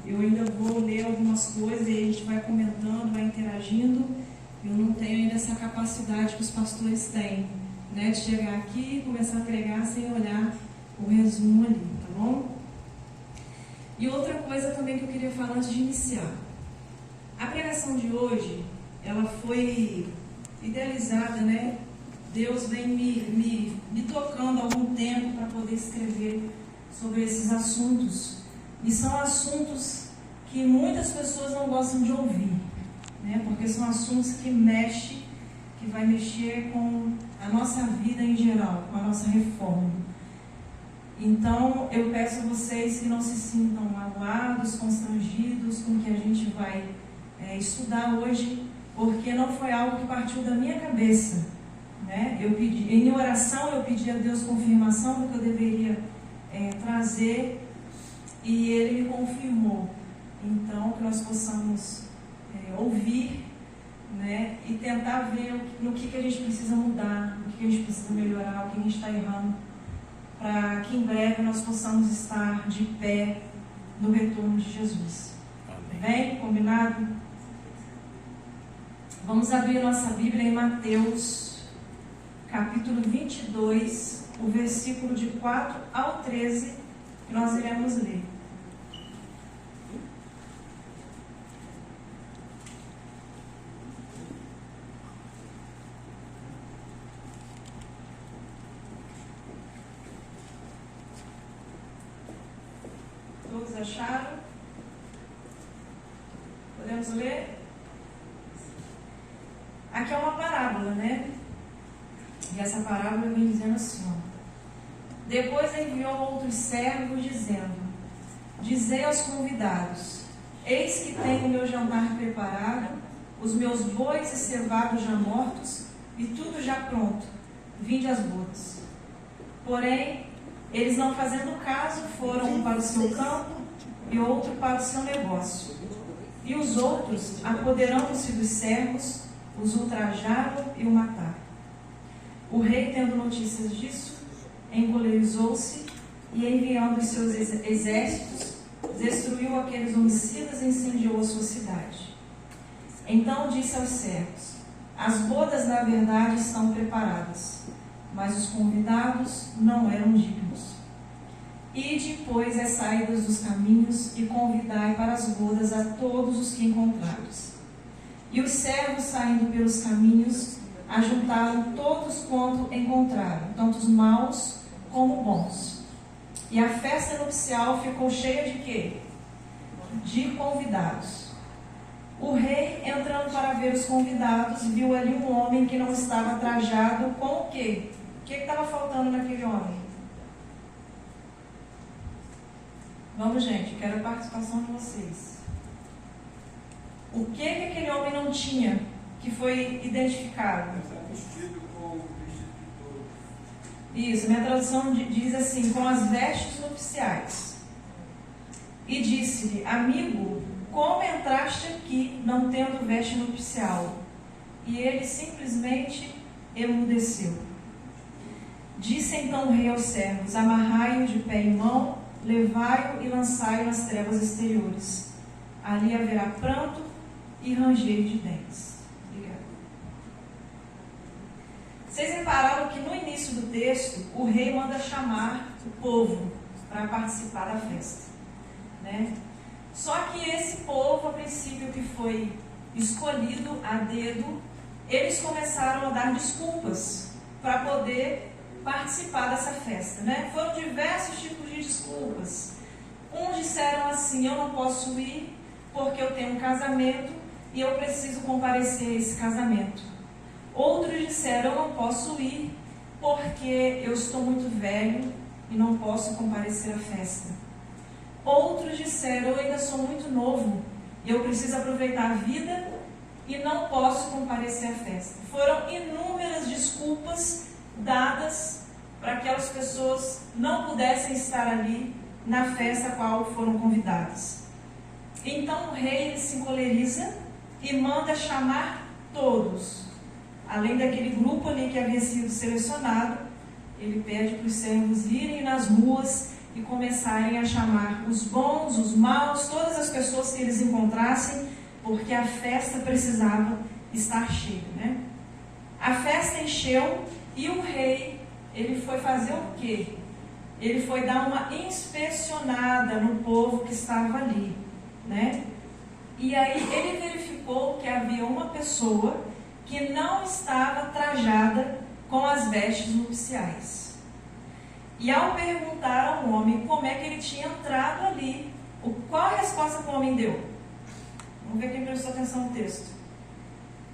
Eu ainda vou ler algumas coisas e a gente vai comentando, vai interagindo. Eu não tenho ainda essa capacidade que os pastores têm, né, de chegar aqui e começar a pregar sem olhar o resumo ali, tá bom? E outra coisa também que eu queria falar antes de iniciar. A pregação de hoje, ela foi idealizada, né? Deus vem me tocando há algum tempo para poder escrever sobre esses assuntos. E são assuntos que muitas pessoas não gostam de ouvir, né? Porque são assuntos que vai mexer com a nossa vida em geral, com a nossa reforma. Então, eu peço a vocês que não se sintam magoados, constrangidos com o que a gente vai estudar hoje, porque não foi algo que partiu da minha cabeça, né? Em oração, eu pedi a Deus confirmação do que eu deveria trazer, e Ele me confirmou. Então, que nós possamos ouvir, né, e tentar ver no que a gente precisa mudar, no que a gente precisa melhorar, o que a gente está errando, para que em breve nós possamos estar de pé no retorno de Jesus. Bem? Combinado? Vamos abrir nossa Bíblia em Mateus, capítulo 22, o versículo de 4 ao 13, que nós iremos ler. Todos acharam? Podemos ler? Aqui é uma parábola, né? E essa parábola vem dizendo assim, ó. Depois enviou outros servos, dizendo: Dizei aos convidados: Eis que tenho o meu jantar preparado, os meus bois e cevados já mortos, e tudo já pronto. Vinde às bodas. Porém, eles, não fazendo caso, foram um para o seu campo e outro para o seu negócio. E os outros, apoderando-se dos servos, os ultrajaram e o mataram. O rei, tendo notícias disso, encolerizou-se e, enviando os seus exércitos, destruiu aqueles homicidas e incendiou a sua cidade. Então disse aos servos: As bodas, na verdade, estão preparadas, mas os convidados não eram dignos. Ide, pois, as saídas dos caminhos e convidai para as bodas a todos os que encontrados. E os servos, saindo pelos caminhos, ajuntaram todos quanto encontraram, tanto os maus como bons. E a festa nupcial ficou cheia de quê? De convidados. O rei, entrando para ver os convidados, viu ali um homem que não estava trajado com o quê? O que estava faltando naquele homem? Vamos, gente, quero a participação de vocês. O que aquele homem não tinha que foi identificado? Isso, minha tradução diz assim: com as vestes nupciais. E disse-lhe: Amigo, como entraste aqui não tendo veste nupcial? E ele simplesmente emudeceu. Disse então o rei aos servos: Amarrai-o de pé e mão, levai-o e lançai-o nas trevas exteriores. Ali haverá pranto e ranger de dentes. Obrigada. Vocês repararam que no início do texto, o rei manda chamar o povo para participar da festa, né? Só que esse povo, a princípio, que foi escolhido a dedo, eles começaram a dar desculpas para poder participar dessa festa, né? Foram diversos tipos de desculpas. Uns disseram assim: eu não posso ir porque eu tenho um casamento e eu preciso comparecer a esse casamento. Outros disseram: eu não posso ir porque eu estou muito velho e não posso comparecer à festa. Outros disseram: eu ainda sou muito novo e eu preciso aproveitar a vida e não posso comparecer à festa. Foram inúmeras desculpas dadas para que aquelas pessoas não pudessem estar ali na festa a qual foram convidadas. Então o rei, ele se encoleriza e manda chamar todos. Além daquele grupo ali que havia sido selecionado, ele pede para os servos irem nas ruas e começarem a chamar os bons, os maus, todas as pessoas que eles encontrassem, porque a festa precisava estar cheia, né? A festa encheu e o rei, ele foi fazer o quê? Ele foi dar uma inspecionada no povo que estava ali, né? E aí ele verificou que havia uma pessoa que não estava trajada com as vestes nupciais. E ao perguntar ao homem como é que ele tinha entrado ali, qual a resposta que o homem deu? Vamos ver quem prestou atenção no texto.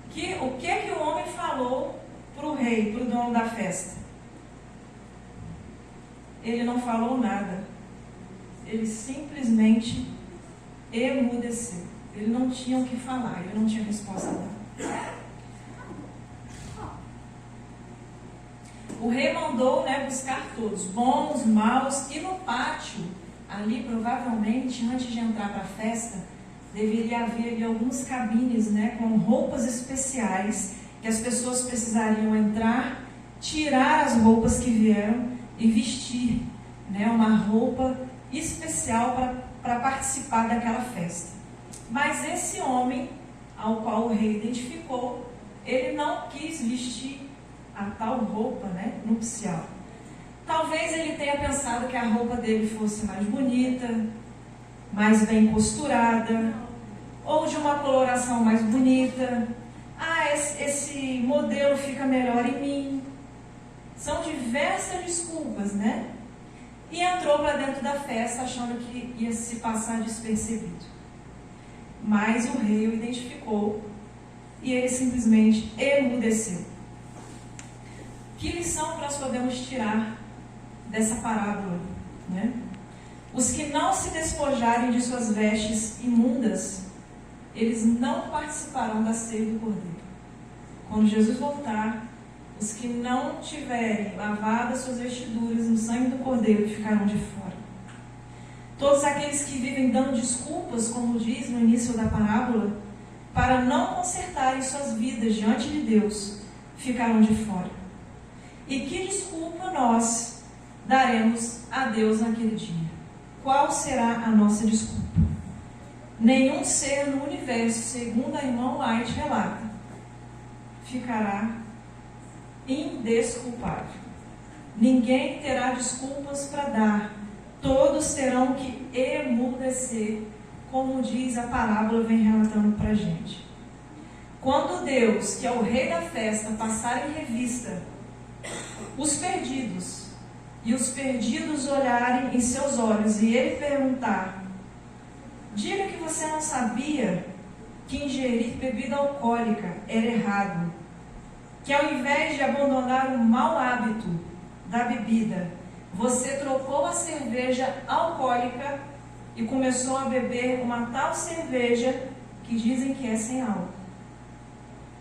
O que o homem falou para o rei, para o dono da festa? Ele não falou nada. Ele simplesmente emudeceu. Ele não tinha o que falar, ele não tinha resposta a dar. O rei mandou, buscar todos, bons, maus, e no pátio, ali provavelmente, antes de entrar para a festa, deveria haver ali alguns cabines, com roupas especiais, que as pessoas precisariam entrar, tirar as roupas que vieram e vestir, uma roupa especial para participar daquela festa. Mas esse homem, ao qual o rei identificou, ele não quis vestir a tal roupa, nupcial. Talvez ele tenha pensado que a roupa dele fosse mais bonita, mais bem costurada, ou de uma coloração mais bonita. Esse modelo fica melhor em mim. São diversas desculpas, E entrou para dentro da festa achando que ia se passar despercebido. Mas o rei o identificou e ele simplesmente emudeceu. Que lição que nós podemos tirar dessa parábola, Os que não se despojarem de suas vestes imundas, eles não participarão da ceia do Cordeiro. Quando Jesus voltar, os que não tiverem lavado suas vestiduras no sangue do Cordeiro ficarão de fora. Todos aqueles que vivem dando desculpas, como diz no início da parábola, para não consertarem suas vidas diante de Deus, ficarão de fora. E que desculpa nós daremos a Deus naquele dia? Qual será a nossa desculpa? Nenhum ser no universo, segundo a irmã White relata, ficará indesculpável. Ninguém terá desculpas para dar. Todos terão que emudecer, como diz a parábola, vem relatando para a gente. Quando Deus, que é o rei da festa, passar em revista os perdidos, e os perdidos olharem em seus olhos, e ele perguntar: diga que você não sabia que ingerir bebida alcoólica era errado, que ao invés de abandonar o mau hábito da bebida, você trocou a cerveja alcoólica e começou a beber uma tal cerveja que dizem que é sem álcool.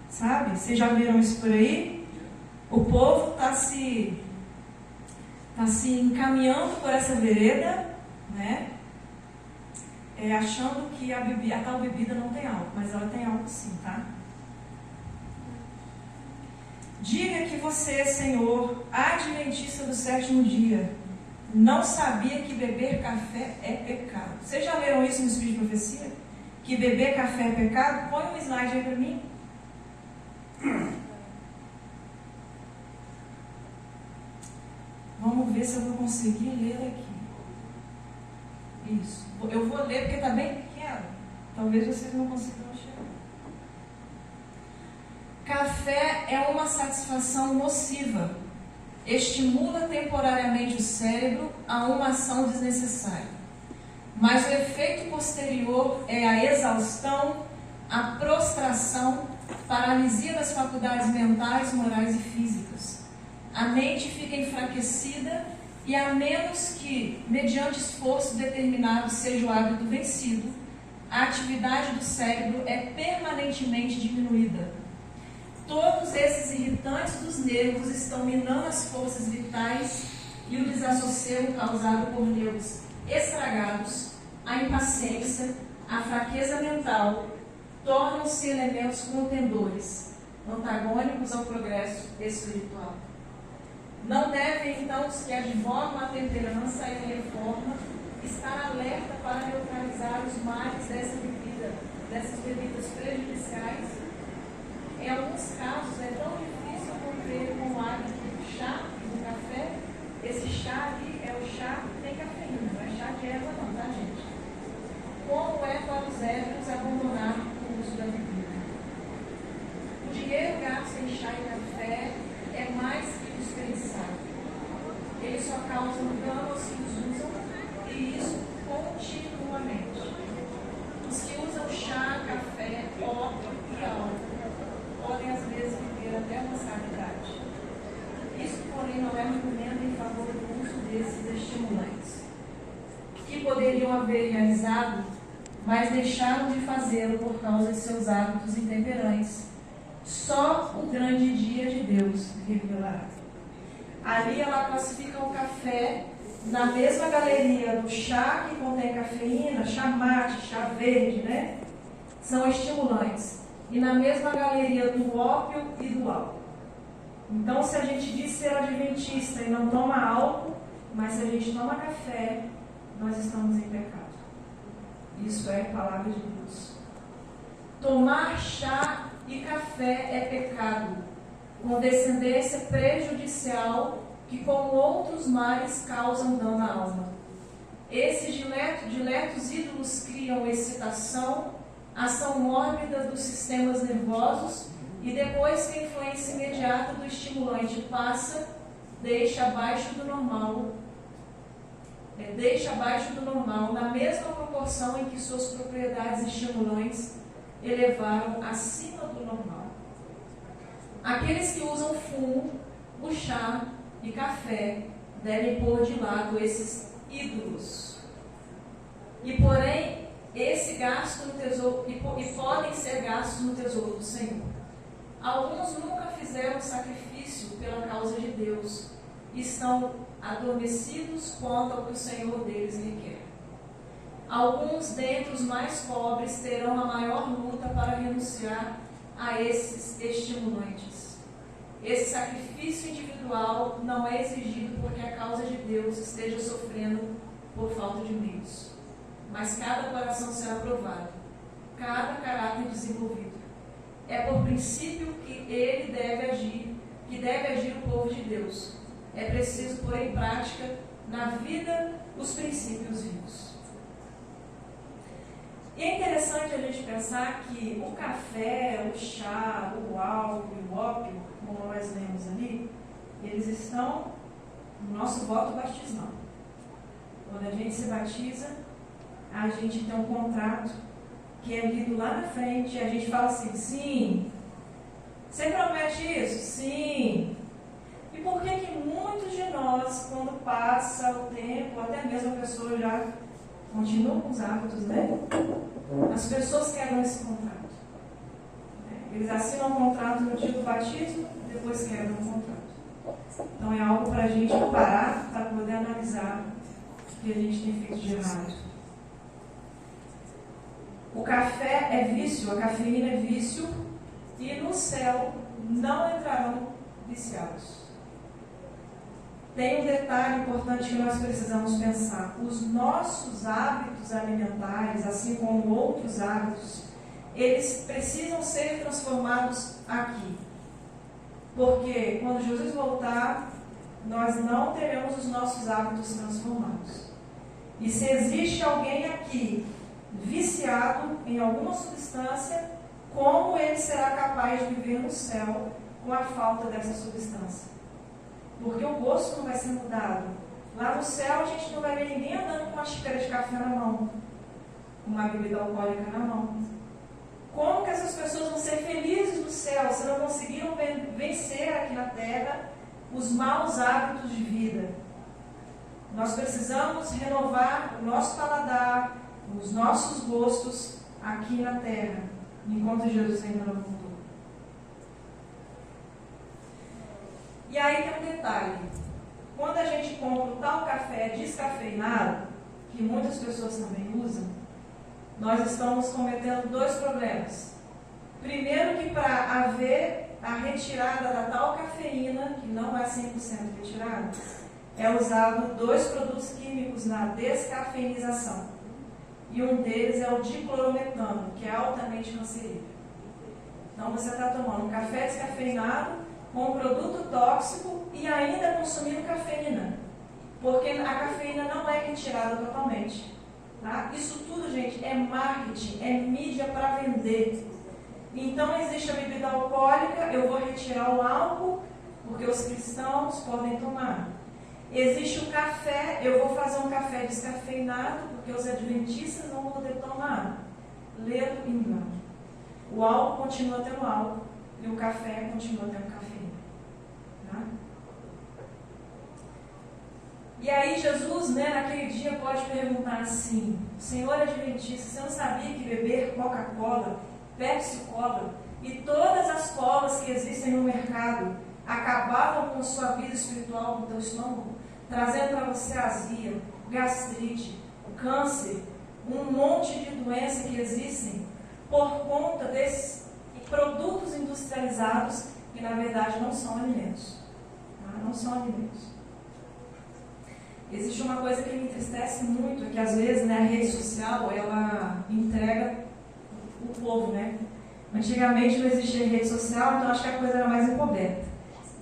Sabe? Vocês já viram isso por aí? O povo está se encaminhando por essa vereda, achando que a tal bebida não tem álcool, mas ela tem álcool sim, tá? Diga que você, Senhor, adventista do sétimo dia, não sabia que beber café é pecado. Vocês já leram isso no Espírito de Profecia? Que beber café é pecado? Põe um slide aí para mim. Vamos ver se eu vou conseguir ler aqui. Isso. Eu vou ler porque está bem pequeno. Talvez vocês não consigam enxergar. Café é uma satisfação nociva. Estimula temporariamente o cérebro a uma ação desnecessária. Mas o efeito posterior é a exaustão, a prostração, paralisia das faculdades mentais, morais e físicas. A mente fica enfraquecida e, a menos que, mediante esforço determinado, seja o hábito vencido, a atividade do cérebro é permanentemente diminuída. Todos esses irritantes dos nervos estão minando as forças vitais e o desassossego causado por nervos estragados, a impaciência, a fraqueza mental, tornam-se elementos contendores, antagônicos ao progresso espiritual. Não devem, então, os que advogam a temperança e a reforma estar alerta para neutralizar os males dessas bebidas prejudiciais? Em alguns casos é tão difícil cumprir com o hábito do chá e do café. Esse chá ali é o chá que tem cafeína, não é chá de erva não, tá, gente? Como é para os ébrios abandonar o uso da bebida? O dinheiro gasto em chá e café é mais que dispensável. Eles só causam dano aos que os usam, e isso continuamente. Os que usam chá, café, ópio e álcool podem às vezes viver até uma certa idade. Isso, porém, não é um argumento em favor do uso desses estimulantes, que poderiam haver realizado, mas deixaram de fazê-lo por causa de seus hábitos intemperantes. Só o grande dia de Deus revelará. Ali ela classifica o café na mesma galeria do chá, que contém cafeína, chá mate, chá verde, né? São estimulantes. E na mesma galeria do ópio e do álcool. Então, se a gente diz ser adventista e não toma álcool, mas se a gente toma café, nós estamos em pecado. Isso é a palavra de Deus. Tomar chá e café é pecado, com descendência prejudicial, que como outros males causam dano à alma. Esses diletos ídolos criam excitação, ação mórbida dos sistemas nervosos, e depois que a influência imediata do estimulante passa, deixa abaixo do normal, na mesma proporção em que suas propriedades estimulantes elevaram acima do normal. Aqueles que usam fumo, o chá e café devem pôr de lado esses ídolos. E porém, esse gasto no tesouro, e podem ser gastos no tesouro do Senhor. Alguns nunca fizeram sacrifício pela causa de Deus e estão adormecidos quanto ao que o Senhor deles requer. Alguns dentre os mais pobres terão a maior luta para renunciar a esses estimulantes. Esse sacrifício individual não é exigido porque a causa de Deus esteja sofrendo por falta de meios. Mas cada coração será provado, cada caráter desenvolvido. É por princípio que deve agir o povo de Deus. É preciso pôr em prática na vida os princípios vivos. E é interessante a gente pensar que o café, o chá, o álcool e o ópio, como nós lemos ali, eles estão no nosso voto batismal. Quando a gente se batiza, a gente tem um contrato que é lido lá na frente, e a gente fala assim, sim. Você promete isso? Sim. E por que muitos de nós, quando passa o tempo, até mesmo a pessoa já continua com os hábitos, né? As pessoas quebram esse contrato. Eles assinam um contrato no dia do batismo, depois quebram o contrato. Então é algo para a gente parar, para poder analisar o que a gente tem feito de errado. O café é vício, a cafeína é vício, e no céu não entrarão viciados. Tem um detalhe importante que nós precisamos pensar. Os nossos hábitos alimentares, assim como outros hábitos, eles precisam ser transformados aqui. Porque quando Jesus voltar, nós não teremos os nossos hábitos transformados. E se existe alguém aqui viciado em alguma substância, como ele será capaz de viver no céu com a falta dessa substância? Porque o gosto não vai ser mudado. Lá no céu a gente não vai ver ninguém andando com uma xícara de café na mão, com uma bebida alcoólica na mão. Como que essas pessoas vão ser felizes no céu se não conseguiram vencer aqui na terra os maus hábitos de vida? Nós precisamos renovar o nosso paladar, os nossos gostos aqui na terra, enquanto Jesus ainda não voltou. E aí tem um detalhe. Quando a gente compra o tal café descafeinado, que muitas pessoas também usam, nós estamos cometendo dois problemas. Primeiro, que para haver a retirada da tal cafeína, que não é 100% retirada, é usado 2 produtos químicos na descafeinização. E um deles é o diclorometano, que é altamente cancerígeno. Então você está tomando um café descafeinado com um produto tóxico e ainda consumindo cafeína. Porque a cafeína não é retirada totalmente. Tá? Isso tudo, gente, é marketing, é mídia para vender. Então existe a bebida alcoólica, eu vou retirar o álcool, porque os cristãos podem tomar. Existe o café, eu vou fazer um café descafeinado, porque os adventistas não vão poder tomar. Ledo engano. O álcool continua tendo álcool e o café continua tendo cafeína. Tá? E aí Jesus, naquele dia pode perguntar assim: Senhor adventista, você não sabia que beber Coca-Cola, Pepsi-Cola e todas as colas que existem no mercado acabavam com sua vida espiritual no teu estômago, trazendo para você azia, gastrite, câncer, um monte de doenças que existem por conta desses produtos industrializados que na verdade não são alimentos. Tá? Não são alimentos. Existe uma coisa que me entristece muito, é que às vezes a rede social ela entrega o povo, Antigamente não existia rede social, então acho que a coisa era mais encoberta.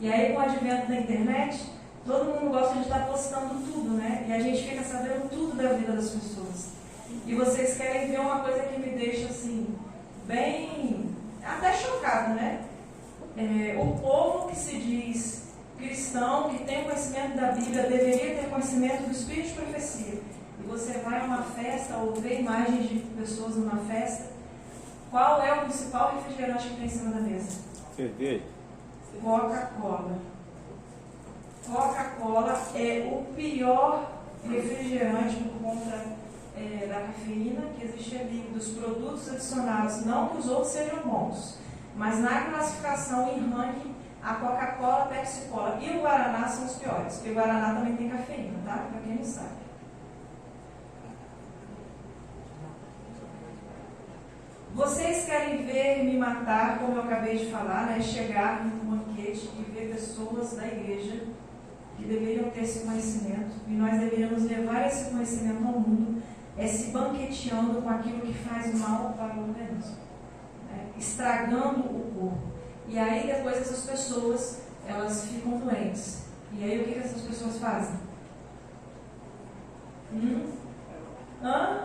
E aí com o advento da internet, todo mundo gosta de estar postando tudo, E a gente fica sabendo tudo da vida das pessoas. E vocês querem ver uma coisa que me deixa assim, bem, até chocada, O povo que se diz cristão, que tem conhecimento da Bíblia, deveria ter conhecimento do Espírito de Profecia. E você vai a uma festa ou vê imagens de pessoas numa festa, qual é o principal refrigerante que tem em cima da mesa? Cerveja. Coca-Cola. Coca-Cola é o pior refrigerante por conta da cafeína que existe ali, dos produtos adicionados. Não que os outros sejam bons, mas na classificação em ranking, a Coca-Cola, a Pepsi-Cola e o Guaraná são os piores, porque o Guaraná também tem cafeína, tá? Para quem não sabe. Vocês querem ver me matar, como eu acabei de falar, chegar num banquete e ver pessoas da igreja que deveriam ter esse conhecimento, e nós deveríamos levar esse conhecimento ao mundo, se banqueteando com aquilo que faz mal para o organismo, estragando o corpo. E aí depois essas pessoas, elas ficam doentes. E aí o que essas pessoas fazem?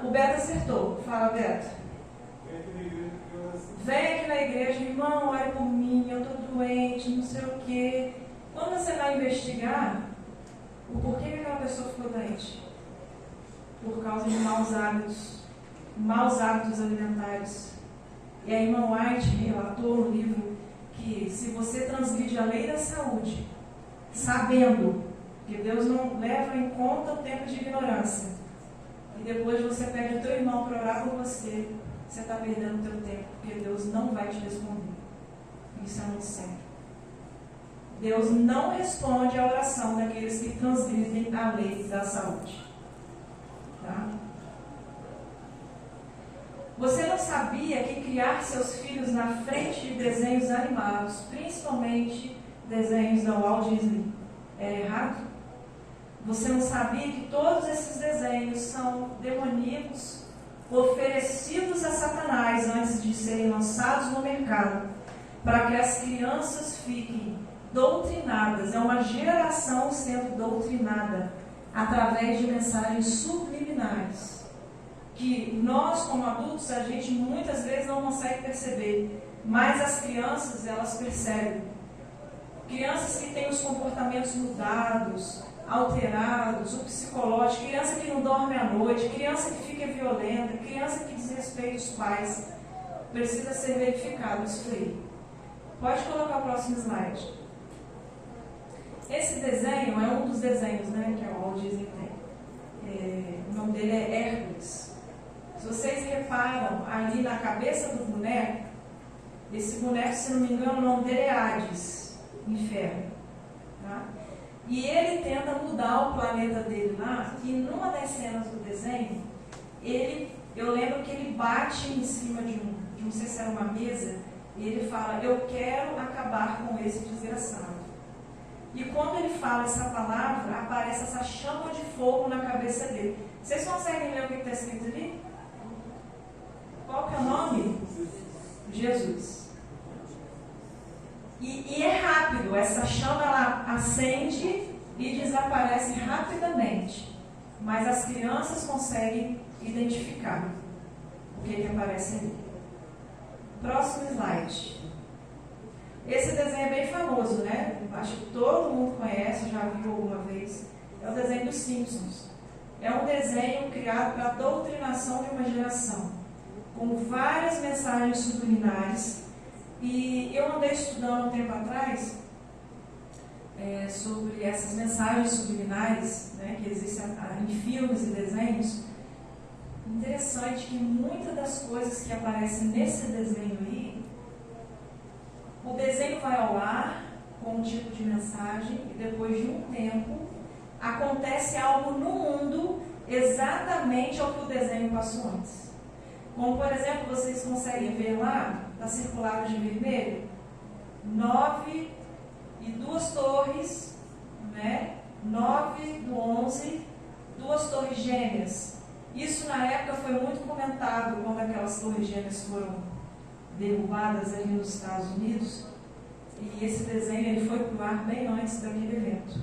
O Beto acertou. Fala, Beto. Vem aqui na igreja, irmão, ore por mim, eu estou doente, não sei o quê. Quando você vai investigar o porquê que aquela pessoa ficou doente? Por causa de maus hábitos alimentares. E a irmã White relatou no livro que se você transgride a lei da saúde, sabendo que Deus não leva em conta o tempo de ignorância, e depois você pede o teu irmão para orar por você, você está perdendo o teu tempo, porque Deus não vai te responder. Isso é muito sério. Deus não responde à oração daqueles que transgridem a lei da saúde. Tá? Você não sabia que criar seus filhos na frente de desenhos animados, principalmente desenhos da Walt Disney, é errado? Você não sabia que todos esses desenhos são demoníacos, oferecidos a Satanás antes de serem lançados no mercado, para que as crianças fiquem doutrinadas? É uma geração sendo doutrinada através de mensagens subliminares, que nós, como adultos, a gente muitas vezes não consegue perceber, mas as crianças, elas percebem. Crianças que têm os comportamentos mudados, alterados, o psicológico, criança que não dorme à noite, criança que fica violenta, criança que desrespeita os pais, precisa ser verificado isso aí. Pode colocar o próximo slide. Esse desenho é um dos desenhos, que a Walt Disney tem. O nome dele é Hércules. Se vocês reparam ali na cabeça do boneco, esse boneco, se não me engano, o nome dele é Hades, inferno. Tá? E ele tenta mudar o planeta dele lá, e numa das cenas do desenho, eu lembro que ele bate em cima de não sei se era uma mesa, E ele fala, eu quero acabar com esse desgraçado. E quando ele fala essa palavra, aparece essa chama de fogo na cabeça dele. Vocês conseguem ler o que está escrito ali? Qual que é o nome? Jesus. E é rápido, essa chama ela acende e desaparece rapidamente. Mas as crianças conseguem identificar o que aparece ali. Próximo slide. Esse desenho é bem famoso, né? Acho que todo mundo conhece, já viu alguma vez. É o desenho dos Simpsons. É um desenho criado para a doutrinação de uma geração, com várias mensagens subliminares. E eu andei estudando um tempo atrás sobre essas mensagens subliminares, né, que existem em filmes e desenhos. Interessante que muitas das coisas que aparecem nesse desenho aí, o desenho vai ao ar com um tipo de mensagem e depois de um tempo acontece algo no mundo exatamente ao que o desenho passou antes. Como, por exemplo, vocês conseguem ver lá, está circulado de vermelho, 9 e 2 torres, né? 9 do 11, 2 torres gêmeas. Isso na época foi muito comentado quando aquelas torres gêmeas foram derrubadas ali nos Estados Unidos. E esse desenho ele foi para o ar bem antes daquele evento.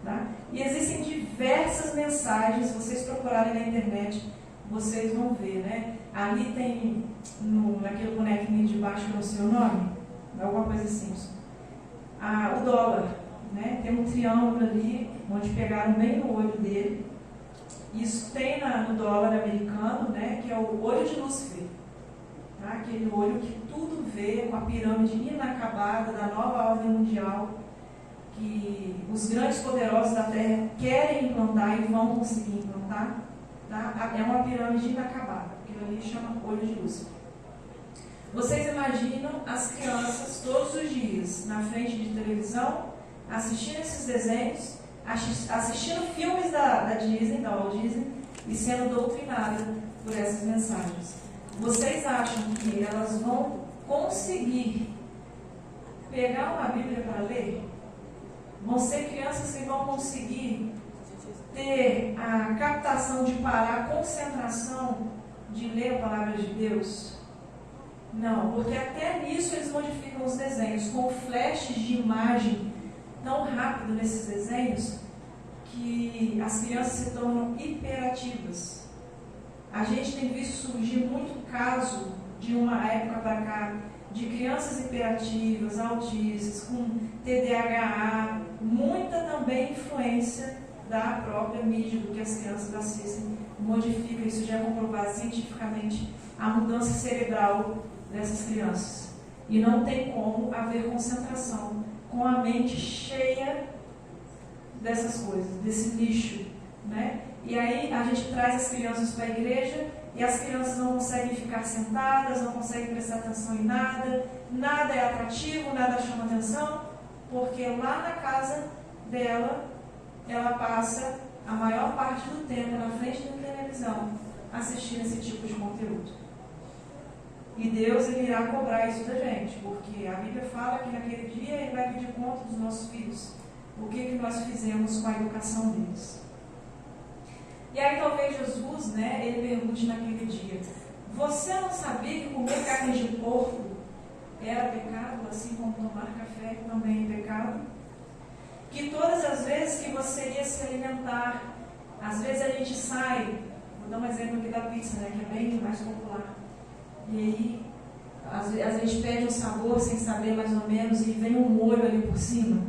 Tá? E existem diversas mensagens, se vocês procurarem na internet, vocês vão ver, né? Ali tem, naquele bonequinho de baixo, que é o seu nome, alguma coisa assim. O dólar, né? Tem um triângulo ali, onde pegaram bem no olho dele. Isso tem no dólar americano, né? Que é o olho de Lúcifer. Tá? Aquele olho que tudo vê, com a pirâmide inacabada da nova ordem mundial, que os grandes poderosos da Terra querem implantar e vão conseguir implantar. Tá? É uma pirâmide inacabada, aquilo ali chama olho de Lúcifer. Vocês imaginam as crianças todos os dias na frente de televisão, assistindo esses desenhos, assistindo filmes da Disney, da Walt Disney, e sendo doutrinadas por essas mensagens. Vocês acham que elas vão conseguir pegar uma Bíblia para ler? Vão ser crianças que vão conseguir ter a captação de parar, a concentração de ler a palavra de Deus? Não, porque até nisso eles modificam os desenhos, com flashes de imagem tão rápido nesses desenhos, que as crianças se tornam hiperativas. A gente tem visto surgir muito caso, de uma época para cá, de crianças hiperativas, autistas, com TDAH, muita também influência da própria mídia, do que as crianças assistem, modifica, isso já é comprovado cientificamente, a mudança cerebral dessas crianças. E não tem como haver concentração com a mente cheia dessas coisas, desse lixo, né? E aí a gente traz as crianças para a igreja e as crianças não conseguem ficar sentadas, não conseguem prestar atenção em nada, nada é atrativo, nada chama atenção, porque lá na casa dela, ela passa a maior parte do tempo na frente da televisão assistindo esse tipo de conteúdo. E Deus ele irá cobrar isso da gente, porque a Bíblia fala que naquele dia Ele vai pedir conta dos nossos filhos, o que nós fizemos com a educação deles. E aí talvez Jesus, né, ele pergunte naquele dia, você não sabia que comer carne de porco era pecado, assim como tomar café também é pecado? Que todas as vezes que você ia se alimentar, às vezes a gente sai, vou dar um exemplo aqui da pizza, né, que é bem mais popular, e aí às vezes a gente pede um sabor sem saber mais ou menos e vem um molho ali por cima.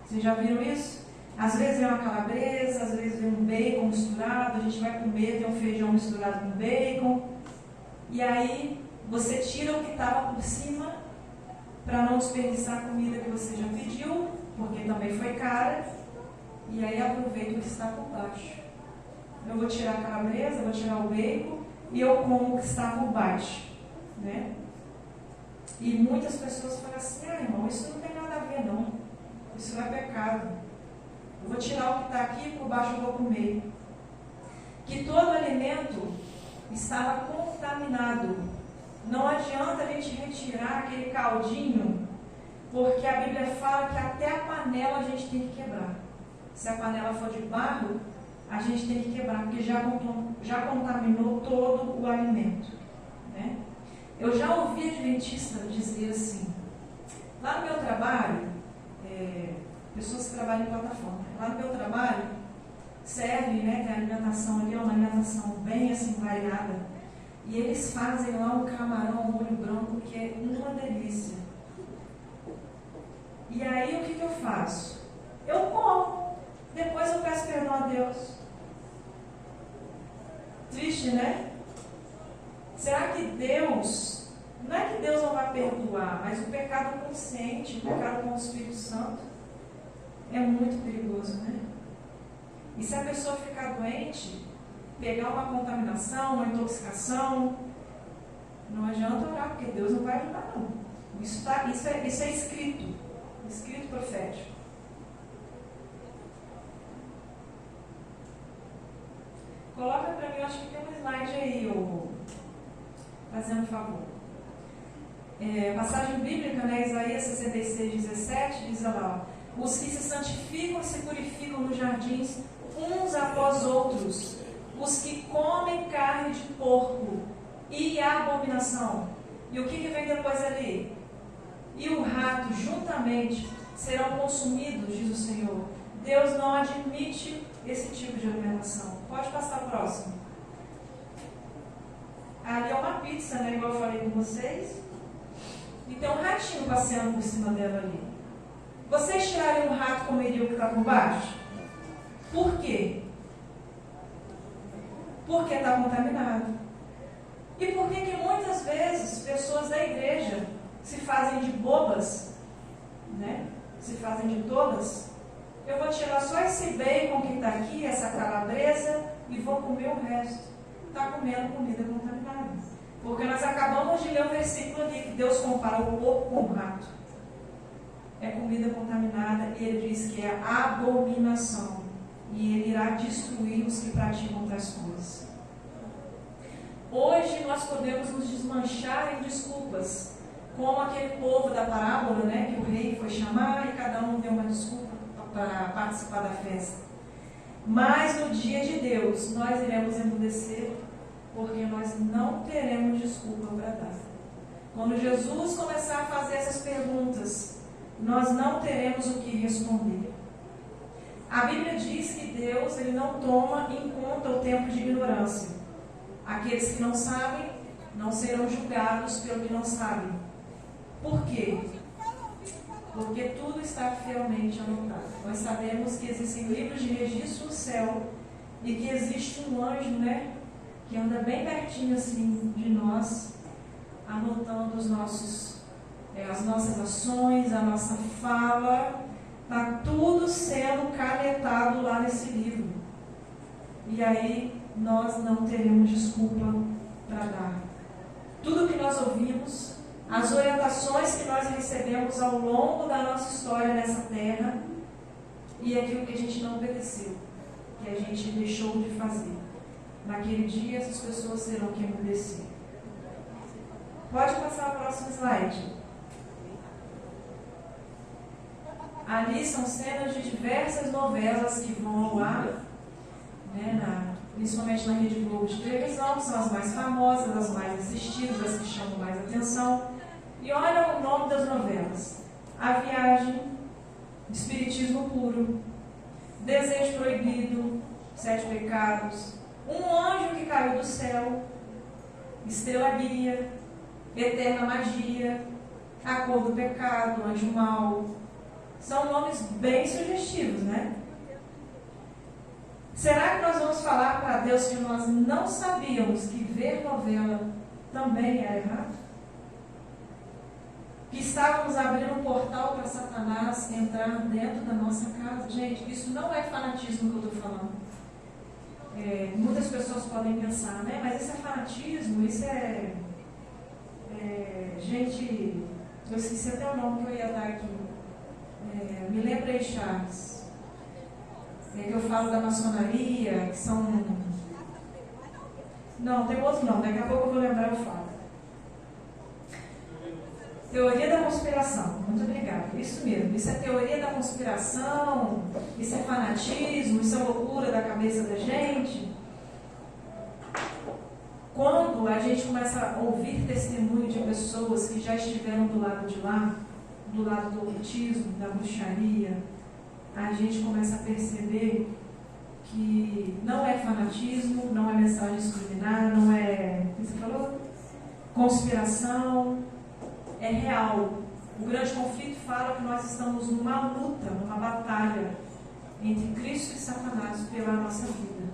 Vocês já viram isso? Às vezes vem uma calabresa, às vezes vem um bacon misturado, a gente vai comer, tem um feijão misturado com bacon, e aí você tira o que estava por cima para não desperdiçar a comida que você já pediu, porque também foi cara, e aí aproveita o que está por baixo. Eu vou tirar a calabresa, vou tirar o bacon e eu como o que está por baixo, né? E muitas pessoas falam assim, irmão, isso não tem nada a ver não, isso é pecado. Eu vou tirar o que está aqui e por baixo eu vou comer. Que todo alimento estava contaminado Não adianta a gente retirar aquele caldinho, porque a Bíblia fala que até a panela a gente tem que quebrar. Se a panela for de barro, a gente tem que quebrar, porque já contaminou todo o alimento, né? Eu já ouvi adventista dizer assim, lá no meu trabalho, pessoas que trabalham em plataforma, lá no meu trabalho, serve, né, tem a alimentação ali, é uma alimentação bem assim variada, e eles fazem lá um camarão ao molho branco que é uma delícia. E aí o que eu faço? Eu como, depois eu peço perdão a Deus. Triste, né? Será que Deus, não é que Deus não vai perdoar, mas o pecado consciente, o pecado com o Espírito Santo, é muito perigoso, né? E se a pessoa ficar doente, pegar uma contaminação, uma intoxicação, não adianta orar, porque Deus não vai ajudar, não. Isso é escrito profético. Coloca para mim, eu acho que tem um slide aí, fazendo um favor. Passagem bíblica, né, Isaías 66, 17, diz lá, os que se santificam e se purificam nos jardins, uns após outros, os que comem carne de porco e abominação. E o que vem depois ali? E o rato juntamente serão consumidos, diz o Senhor. Deus não admite esse tipo de alimentação. Pode passar próximo. Ali é uma pizza, né, igual eu falei com vocês. E tem um ratinho passeando por cima dela ali. Vocês tirariam um rato, comeriam o que está por baixo? Por quê? Porque está contaminado. E por que muitas vezes pessoas da igreja se fazem de bobas, né? Se fazem de tolas? Eu vou tirar só esse bacon que está aqui, essa calabresa, e vou comer o resto. Está comendo comida contaminada. Porque nós acabamos de ler o versículo ali, que Deus compara o porco com o rato. É comida contaminada, e ele diz que é abominação. E ele irá destruir os que praticam tais coisas. Hoje nós podemos nos desmanchar em desculpas, como aquele povo da parábola, né, que o rei foi chamar e cada um deu uma desculpa para participar da festa. Mas no dia de Deus nós iremos emudecer, porque nós não teremos desculpa para dar. Quando Jesus começar a fazer essas perguntas, nós não teremos o que responder. A Bíblia diz que Deus ele não toma em conta o tempo de ignorância. Aqueles que não sabem não serão julgados pelo que não sabem. Por quê? Porque tudo está fielmente anotado. Nós sabemos que existem livros de registro no céu e que existe um anjo, né, que anda bem pertinho assim de nós, anotando as nossas ações, a nossa fala. Está tudo sendo canetado lá nesse livro. E aí nós não teremos desculpa para dar. Tudo que nós ouvimos, as orientações que nós recebemos ao longo da nossa história nessa terra, e aquilo que a gente não obedeceu, que a gente deixou de fazer. Naquele dia, essas pessoas terão que obedecer. Pode passar o próximo slide. Ali são cenas de diversas novelas que vão ao ar, né, principalmente na Rede Globo de televisão, que são as mais famosas, as mais assistidas, as que chamam mais atenção. E olha o nome das novelas: A Viagem, Espiritismo Puro, Desejo Proibido, Sete Pecados, Um Anjo que Caiu do Céu, Estrela Guia, Eterna Magia, A Cor do Pecado, Anjo Mau. São nomes bem sugestivos, né? Será que nós vamos falar para Deus que nós não sabíamos que ver novela também era errado? Que estávamos abrindo um portal para Satanás entrar dentro da nossa casa? Gente, isso não é fanatismo que eu estou falando. Muitas pessoas podem pensar, né? Mas isso é fanatismo, isso gente, eu esqueci até o nome que eu ia dar aqui. Me lembra aí, Charles. Que eu falo da maçonaria, que são... Não, tem outro não, daqui a pouco eu vou lembrar e eu falo. Teoria da conspiração. Muito obrigada. Isso mesmo. Isso é teoria da conspiração, isso é fanatismo, isso é loucura da cabeça da gente. Quando a gente começa a ouvir testemunho de pessoas que já estiveram do lado de lá, do lado do ocultismo, da bruxaria, a gente começa a perceber que não é fanatismo, não é mensagem subliminar, não é, o que você falou? Conspiração, é real. O grande conflito fala que nós estamos numa luta, numa batalha entre Cristo e Satanás pela nossa vida.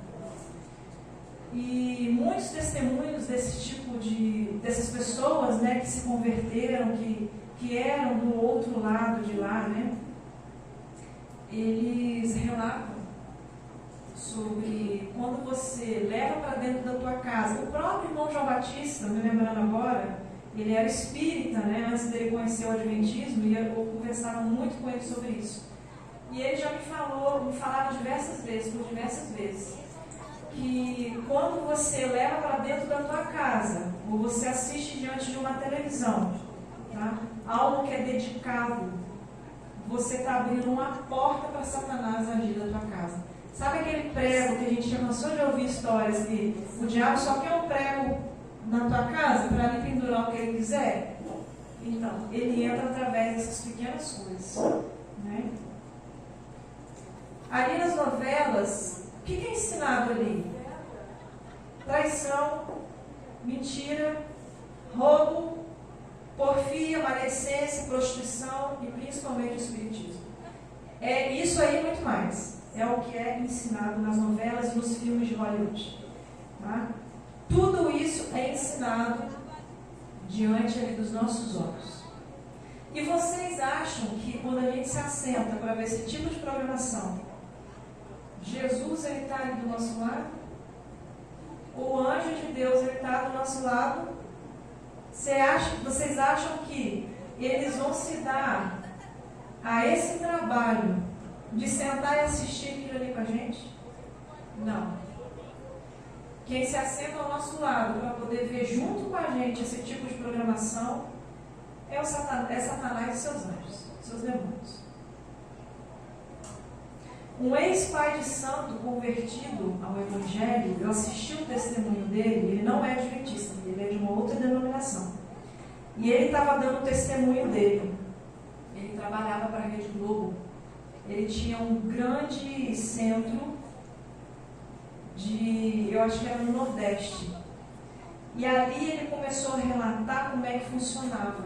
E muitos testemunhos dessas pessoas, né, que se converteram, que eram do outro lado de lá, né, eles relatam sobre quando você leva para dentro da tua casa. O próprio irmão João Batista, me lembrando agora, ele era espírita, né, antes dele conhecer o adventismo, e eu conversava muito com ele sobre isso. E ele já me falava diversas vezes, que quando você leva para dentro da tua casa, ou você assiste diante de uma televisão, tá, algo que é dedicado, você está abrindo uma porta para Satanás agir na tua casa. Sabe aquele prego que a gente já cansou de ouvir histórias que o diabo só quer um prego na tua casa para ali pendurar o que ele quiser? Então, ele entra através dessas pequenas coisas, né? Ali nas novelas, o que é ensinado ali? Traição, mentira, roubo, porfia, maledicência, prostituição e principalmente o espiritismo. É isso aí e muito mais. É o que é ensinado nas novelas e nos filmes de Hollywood. Tá? Tudo isso é ensinado diante ali dos nossos olhos. E vocês acham que quando a gente se assenta para ver esse tipo de programação, Jesus está ali do nosso lado? O anjo de Deus está do nosso lado? Vocês acham que eles vão se dar a esse trabalho de sentar e assistir aquilo ali com a gente? Não. Quem se assenta ao nosso lado para poder ver junto com a gente esse tipo de programação é Satanás e seus anjos, seus demônios. Um ex-pai de santo convertido ao Evangelho, eu assisti o testemunho dele, ele não é adventista, ele é de uma outra denominação. E ele estava dando o testemunho dele. Ele trabalhava para a Rede Globo. Ele tinha um grande centro eu acho que era no Nordeste. E ali ele começou a relatar como é que funcionava.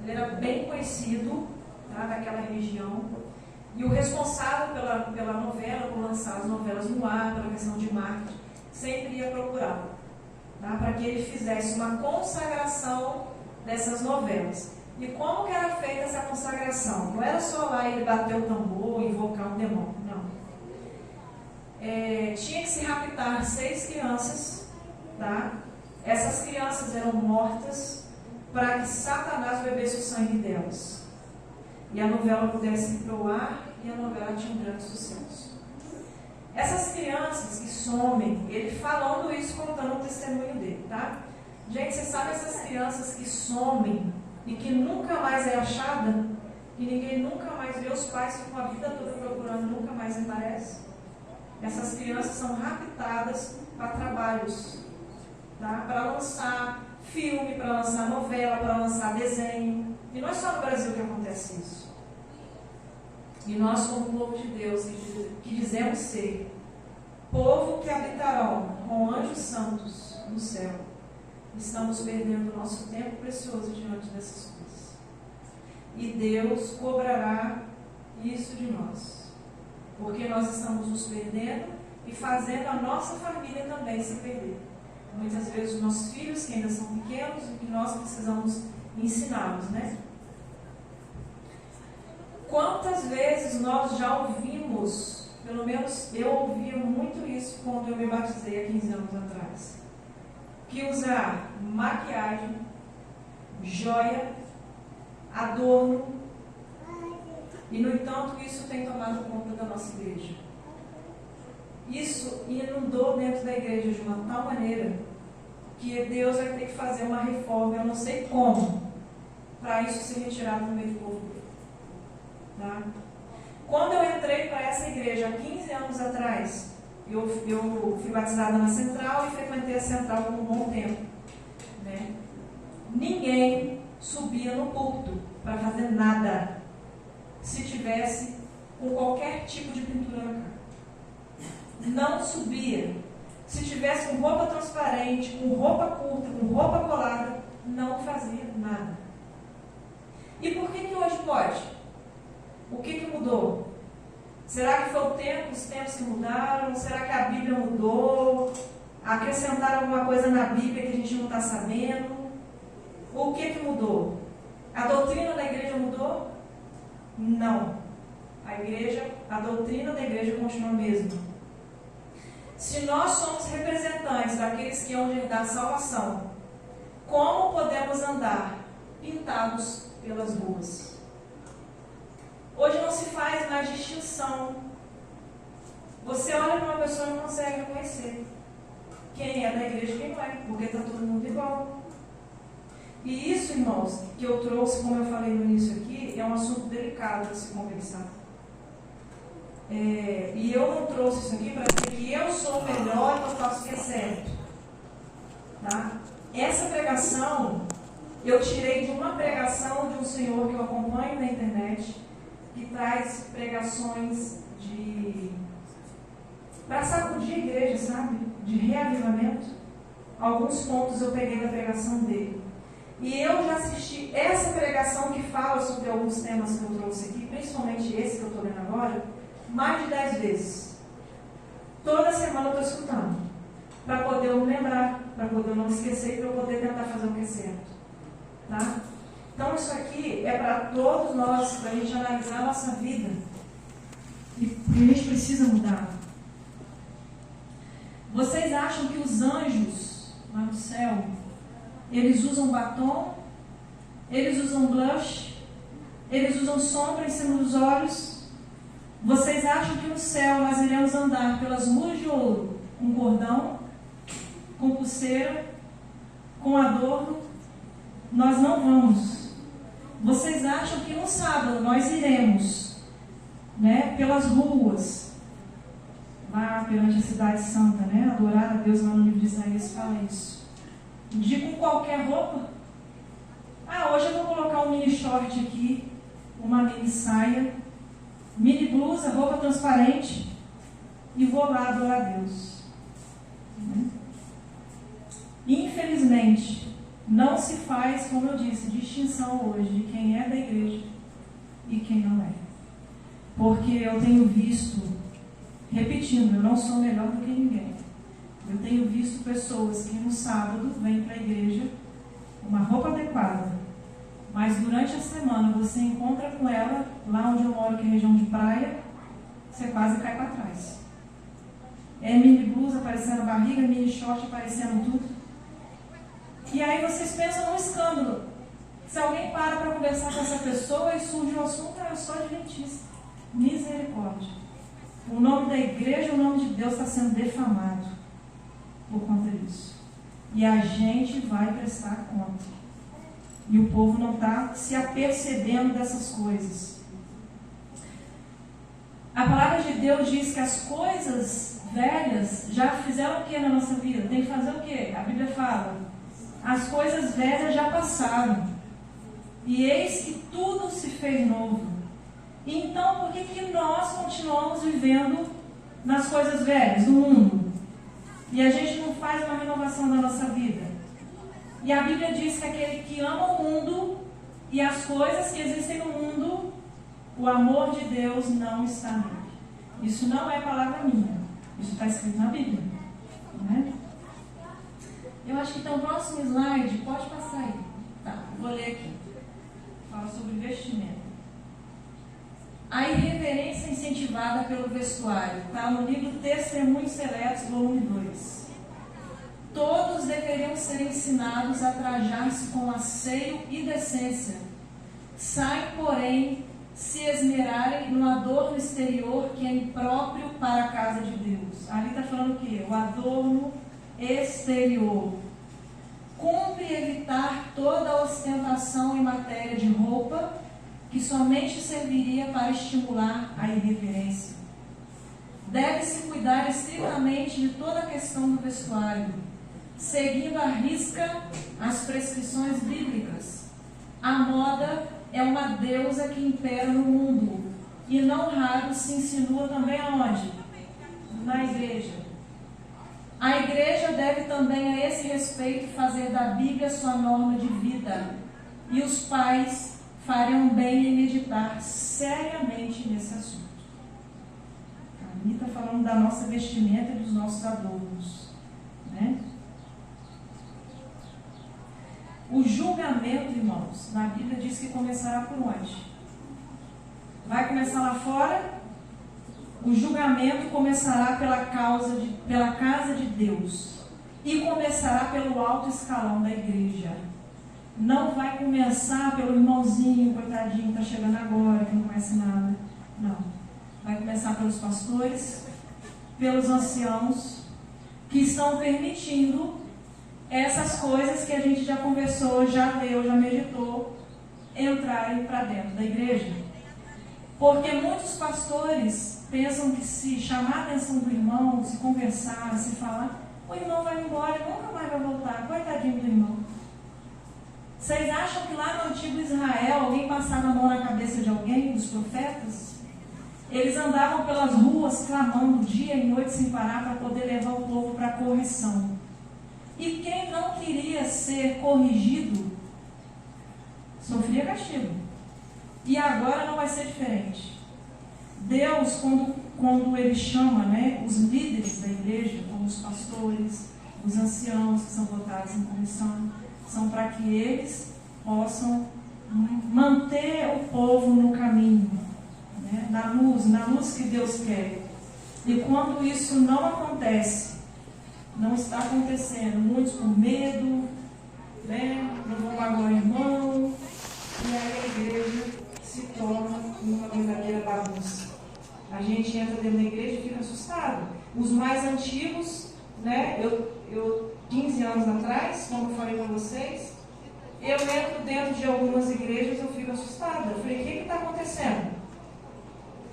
Ele era bem conhecido, tá, daquela região. E o responsável pela novela, por lançar as novelas no ar, pela questão de marketing, sempre ia procurá-lo, tá, para que ele fizesse uma consagração dessas novelas. E como que era feita essa consagração? Não era só lá ele bater o tambor, invocar um demônio, não. Tinha que se raptar 6 crianças, tá? Essas crianças eram mortas para que Satanás bebesse o sangue delas. E a novela pudesse ir para o ar e a novela tinha um grande sucesso. Essas crianças que somem, ele falando isso, contando o testemunho dele, tá? Gente, você sabe essas crianças que somem e que nunca mais é achada, que ninguém nunca mais vê, os pais ficam a vida toda procurando, nunca mais aparece? Essas crianças são raptadas para trabalhos, tá? Para lançar filme, para lançar novela, para lançar desenho. E não é só no Brasil que acontece isso. E nós, como povo de Deus, que dizemos ser povo que habitarão com anjos santos no céu, estamos perdendo o nosso tempo precioso diante dessas coisas. E Deus cobrará isso de nós. Porque nós estamos nos perdendo e fazendo a nossa família também se perder. Muitas vezes os nossos filhos, que ainda são pequenos, e que nós precisamos ensiná-los, né? Quantas vezes nós já ouvimos, pelo menos eu ouvia muito isso quando eu me batizei há 15 anos atrás, que usar maquiagem, joia, adorno, e no entanto isso tem tomado conta da nossa igreja. Isso inundou dentro da igreja de uma tal maneira que Deus vai ter que fazer uma reforma, eu não sei como, para isso ser retirado do meio do povo dele. Tá? Quando eu entrei para essa igreja há 15 anos atrás, eu fui batizada na Central e frequentei a Central por um bom tempo. Né? Ninguém subia no púlpito para fazer nada se tivesse com qualquer tipo de pintura na cara. Não subia. Se tivesse com roupa transparente, com roupa curta, com roupa colada, não fazia nada. E por que hoje pode? O que mudou? Será que foi os tempos que mudaram? Será que a Bíblia mudou? Acrescentaram alguma coisa na Bíblia que a gente não está sabendo? O que mudou? A doutrina da igreja mudou? Não. A doutrina da igreja continua a mesma. Se nós somos representantes daqueles que hão de herdar salvação, como podemos andar pintados pelas ruas? Hoje não se faz mais distinção. Você olha para uma pessoa e não consegue reconhecer quem é da igreja e quem não é, porque está todo mundo igual. E isso, irmãos, que eu trouxe, como eu falei no início aqui, é um assunto delicado de se conversar. E eu não trouxe isso aqui para dizer que eu sou melhor e que eu faço o que é certo. Tá? Essa pregação, eu tirei de uma pregação de um senhor que eu acompanho na internet, que traz pregações para sacudir a igreja, sabe? De reavivamento. Alguns pontos eu peguei da pregação dele. E eu já assisti essa pregação que fala sobre alguns temas que eu trouxe aqui, principalmente esse que eu estou lendo agora, mais de 10 vezes. Toda semana eu estou escutando, para poder eu me lembrar, para poder eu não esquecer e para eu poder tentar fazer o que é certo. Tá? Então isso aqui é para todos nós, para a gente analisar a nossa vida. E a gente precisa mudar. Vocês acham que os anjos lá no céu, eles usam batom, eles usam blush, eles usam sombra em cima dos olhos? Vocês acham que no céu nós iremos andar pelas ruas de ouro, com cordão, com pulseira, com adorno? Nós não vamos. Vocês acham que no sábado nós iremos, né, pelas ruas, lá perante a cidade santa, né, adorar a Deus? Lá no livro de Isaías fala isso. De com qualquer roupa? Hoje eu vou colocar um mini short aqui, uma mini saia, mini blusa, roupa transparente, e vou lá adorar a Deus. Infelizmente, não se faz, como eu disse, distinção hoje de quem é da igreja e quem não é. Porque eu tenho visto, repetindo, eu não sou melhor do que ninguém. Eu tenho visto pessoas que no sábado vêm para a igreja com uma roupa adequada, mas durante a semana você encontra com ela, lá onde eu moro, que é região de praia, você quase cai para trás. É mini blusa aparecendo a barriga, mini short aparecendo tudo. E aí vocês pensam num escândalo. Se alguém para conversar com essa pessoa e surge o assunto, eu sou adventista. Misericórdia. O nome da igreja, o nome de Deus está sendo defamado por conta disso. E a gente vai prestar conta. E o povo não está se apercebendo dessas coisas. A palavra de Deus diz que as coisas velhas já fizeram o que na nossa vida? Tem que fazer o que? A Bíblia fala: as coisas velhas já passaram, e eis que tudo se fez novo. Então, por que nós continuamos vivendo nas coisas velhas, no mundo? E a gente não faz uma renovação da nossa vida? E a Bíblia diz que aquele que ama o mundo e as coisas que existem no mundo, o amor de Deus não está nele. Isso não é palavra minha, isso está escrito na Bíblia. Não é? Eu acho que então o próximo slide, pode passar aí. Tá, vou ler aqui. Fala sobre vestimento. A irreverência incentivada pelo vestuário. Está no livro Testemunhos Seletos, volume 2. Todos deveriam ser ensinados a trajar-se com asseio e decência. Sai, porém, se esmerarem no adorno exterior que é impróprio para a casa de Deus. Ali está falando o quê? O adorno exterior. cumpre evitar toda ostentação em matéria de roupa, que somente serviria para estimular a irreverência. Deve-se cuidar estritamente de toda a questão do vestuário, seguindo à risca as prescrições bíblicas. A moda é uma deusa que impera no mundo, e não raro se insinua também aonde? Na igreja. A igreja deve também, a esse respeito, fazer da Bíblia sua norma de vida, e os pais fariam bem em meditar seriamente nesse assunto. A Ani está falando da nossa vestimenta e dos nossos adornos, né? O julgamento, irmãos, na Bíblia diz que começará por onde? Vai começar lá fora? O julgamento começará pela casa de Deus e começará pelo alto escalão da igreja. Não vai começar pelo irmãozinho, coitadinho, que está chegando agora, que não conhece nada. Não. Vai começar pelos pastores, pelos anciãos, que estão permitindo essas coisas que a gente já conversou, já leu, já meditou, entrarem para dentro da igreja. Porque muitos pastores pensam que se chamar a atenção do irmão, se conversar, se falar, o irmão vai embora e nunca mais vai voltar. Coitadinho do irmão. Vocês acham que lá no antigo Israel alguém passava a mão na cabeça de alguém, dos profetas? Eles andavam pelas ruas clamando dia e noite sem parar para poder levar o povo para a correção. E quem não queria ser corrigido sofria castigo. E agora não vai ser diferente. Deus, quando Ele chama, né, os líderes da igreja, como os pastores, os anciãos que são votados em comissão, são para que eles possam manter o povo no caminho, né, na luz que Deus quer. E quando isso não acontece, não está acontecendo, muitos com medo, né, não vão magoar o irmão, e aí a igreja se torna uma verdadeira bagunça. A gente entra dentro da igreja e fica assustado. Os mais antigos, né, eu 15 anos atrás, como eu falei para vocês, eu entro dentro de algumas igrejas e eu fico assustada. Eu falei, o que está acontecendo?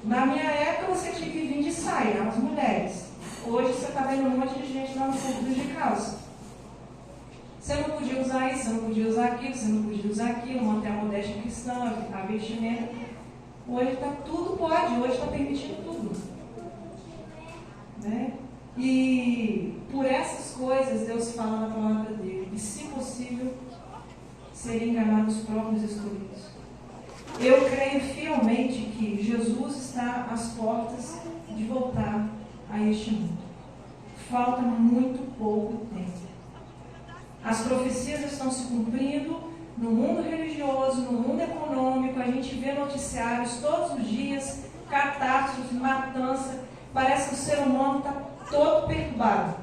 Na minha época você tinha que vir de saia, as mulheres. Hoje você está vendo um monte de gente lá no fundo de calça. Você não podia usar isso, você não podia usar aquilo, você não podia usar aquilo, manter a modéstia cristã, a vestimenta. Hoje está tudo pode, hoje está permitindo tudo. Né? E por essas coisas Deus fala na palavra dele, e se possível, seria enganar os próprios escolhidos. Eu creio fielmente que Jesus está às portas de voltar a este mundo. Falta muito pouco tempo. As profecias estão se cumprindo no mundo religioso, no mundo econômico. A gente vê noticiários todos os dias, catástrofes, matança. Parece que o ser humano está todo perturbado.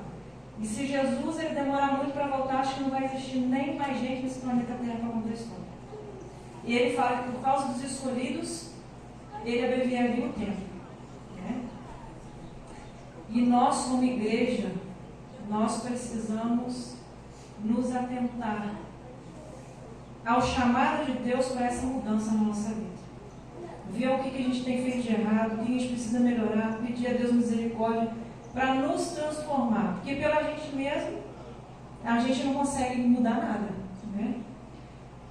E se Jesus ele demorar muito para voltar, acho que não vai existir nem mais gente nesse planeta Terra para contar a história. E ele fala que por causa dos escolhidos, ele abreviaria o tempo. Né? E nós, como igreja, nós precisamos nos atentar ao chamado de Deus para essa mudança na nossa vida. Ver o que a gente tem feito de errado, o que a gente precisa melhorar, pedir a Deus misericórdia para nos transformar. Porque pela gente mesmo, a gente não consegue mudar nada. Né?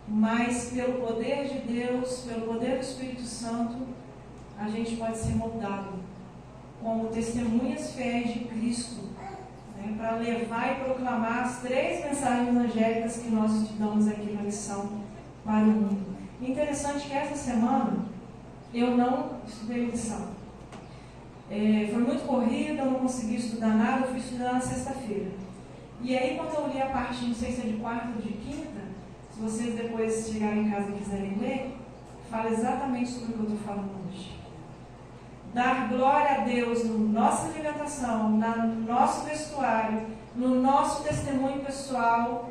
Mas pelo poder de Deus, pelo poder do Espírito Santo, a gente pode ser moldado como testemunhas fiéis de Cristo, né, para levar e proclamar as 3 mensagens angélicas que nós estudamos aqui na lição para o mundo. Interessante que essa semana eu não estudei lição. Foi muito corrida, eu não consegui estudar nada, eu fui estudar na sexta-feira. E aí quando eu li a parte, não sei se é de quarta ou de quinta, se vocês depois chegarem em casa e quiserem ler, fala exatamente sobre o que eu estou falando hoje. Dar glória a Deus na nossa alimentação, no nosso vestuário, no nosso testemunho pessoal,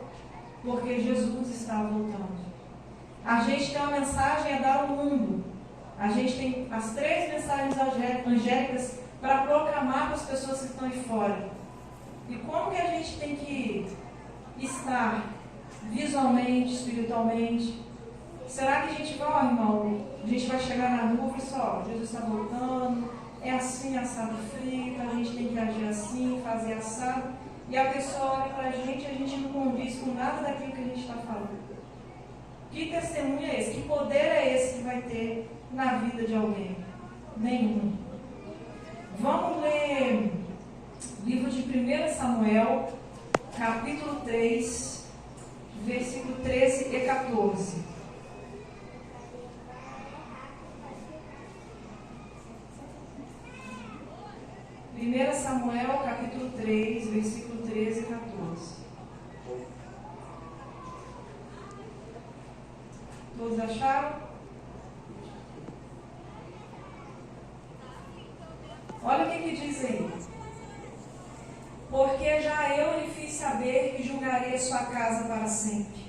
porque Jesus está voltando. A gente tem uma mensagem a dar ao mundo. A gente tem as 3 mensagens angélicas para proclamar para as pessoas que estão aí fora. E como que a gente tem que estar visualmente, espiritualmente? Será que a gente vai, irmão, a gente vai chegar na rua e só, Jesus está voltando, é assim, assado frito, a gente tem que agir assim, fazer assado, e a pessoa olha para a gente não condiz com nada daquilo que a gente está falando. Que testemunho é esse? Que poder é esse que vai ter na vida de alguém? Nenhum. Vamos ler o livro de 1 Samuel, capítulo 3, versículo 13 e 14. 1 Samuel, capítulo 3, versículo 13 e 14. Todos acharam? Olha o que diz aí. Porque já eu lhe fiz saber que julgarei a sua casa para sempre,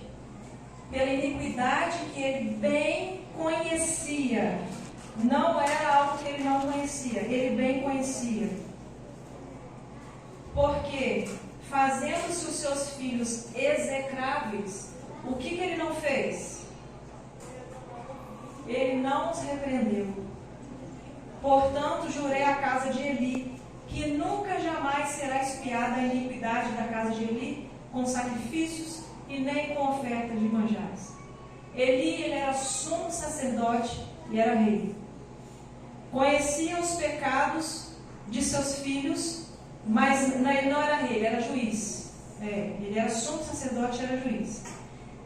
pela iniquidade que ele bem conhecia. Não era algo que ele não conhecia, ele bem conhecia. Porque, fazendo-se os seus filhos execráveis, o que ele não fez? Ele não os repreendeu. Portanto, jurei à casa de Eli, que nunca jamais será expiada a iniquidade da casa de Eli, com sacrifícios e nem com oferta de manjares. Ele era sumo sacerdote e era rei. Conhecia os pecados de seus filhos, mas ele não era rei, ele era juiz. Ele era sumo sacerdote e era juiz.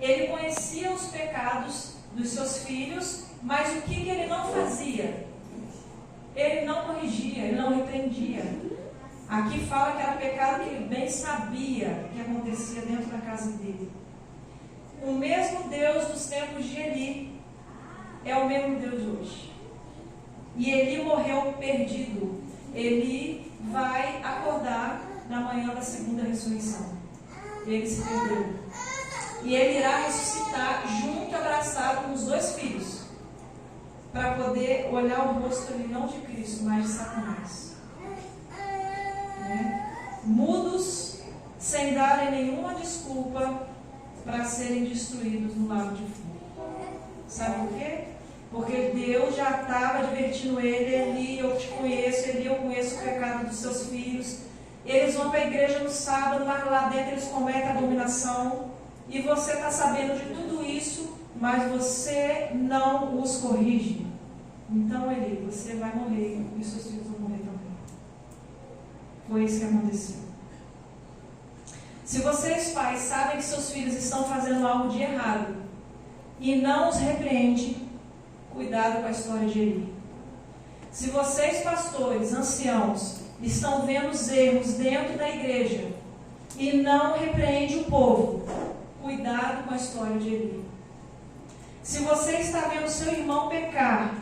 Ele conhecia os pecados dos seus filhos, mas o que ele não fazia? Ele não corrigia, ele não repreendia. Aqui fala que era pecado que ele bem sabia que acontecia dentro da casa dele. O mesmo Deus dos tempos de Eli é o mesmo Deus hoje. E Eli morreu perdido. Eli vai acordar na manhã da segunda ressurreição. Ele se perdeu. E ele irá ressuscitar junto, abraçado com os dois filhos, para poder olhar o rosto ali, não de Cristo, mas de Satanás. Mudos, sem darem nenhuma desculpa para serem destruídos no lago de fogo. Sabe por quê? Porque Deus já estava advertindo ele: Eli, eu te conheço, Eli, eu conheço o pecado dos seus filhos. Eles vão para a igreja no sábado, mas lá dentro eles cometem abominação. E você está sabendo de tudo isso, mas você não os corrige. Então, Eli, você vai morrer e seus filhos vão morrer também. Foi isso que aconteceu. Se vocês, pais, sabem que seus filhos estão fazendo algo de errado e não os repreende, cuidado com a história de Eli. Se vocês, pastores, anciãos, estão vendo os erros dentro da igreja e não repreende o povo, cuidado com a história de Eli. Se você está vendo seu irmão pecar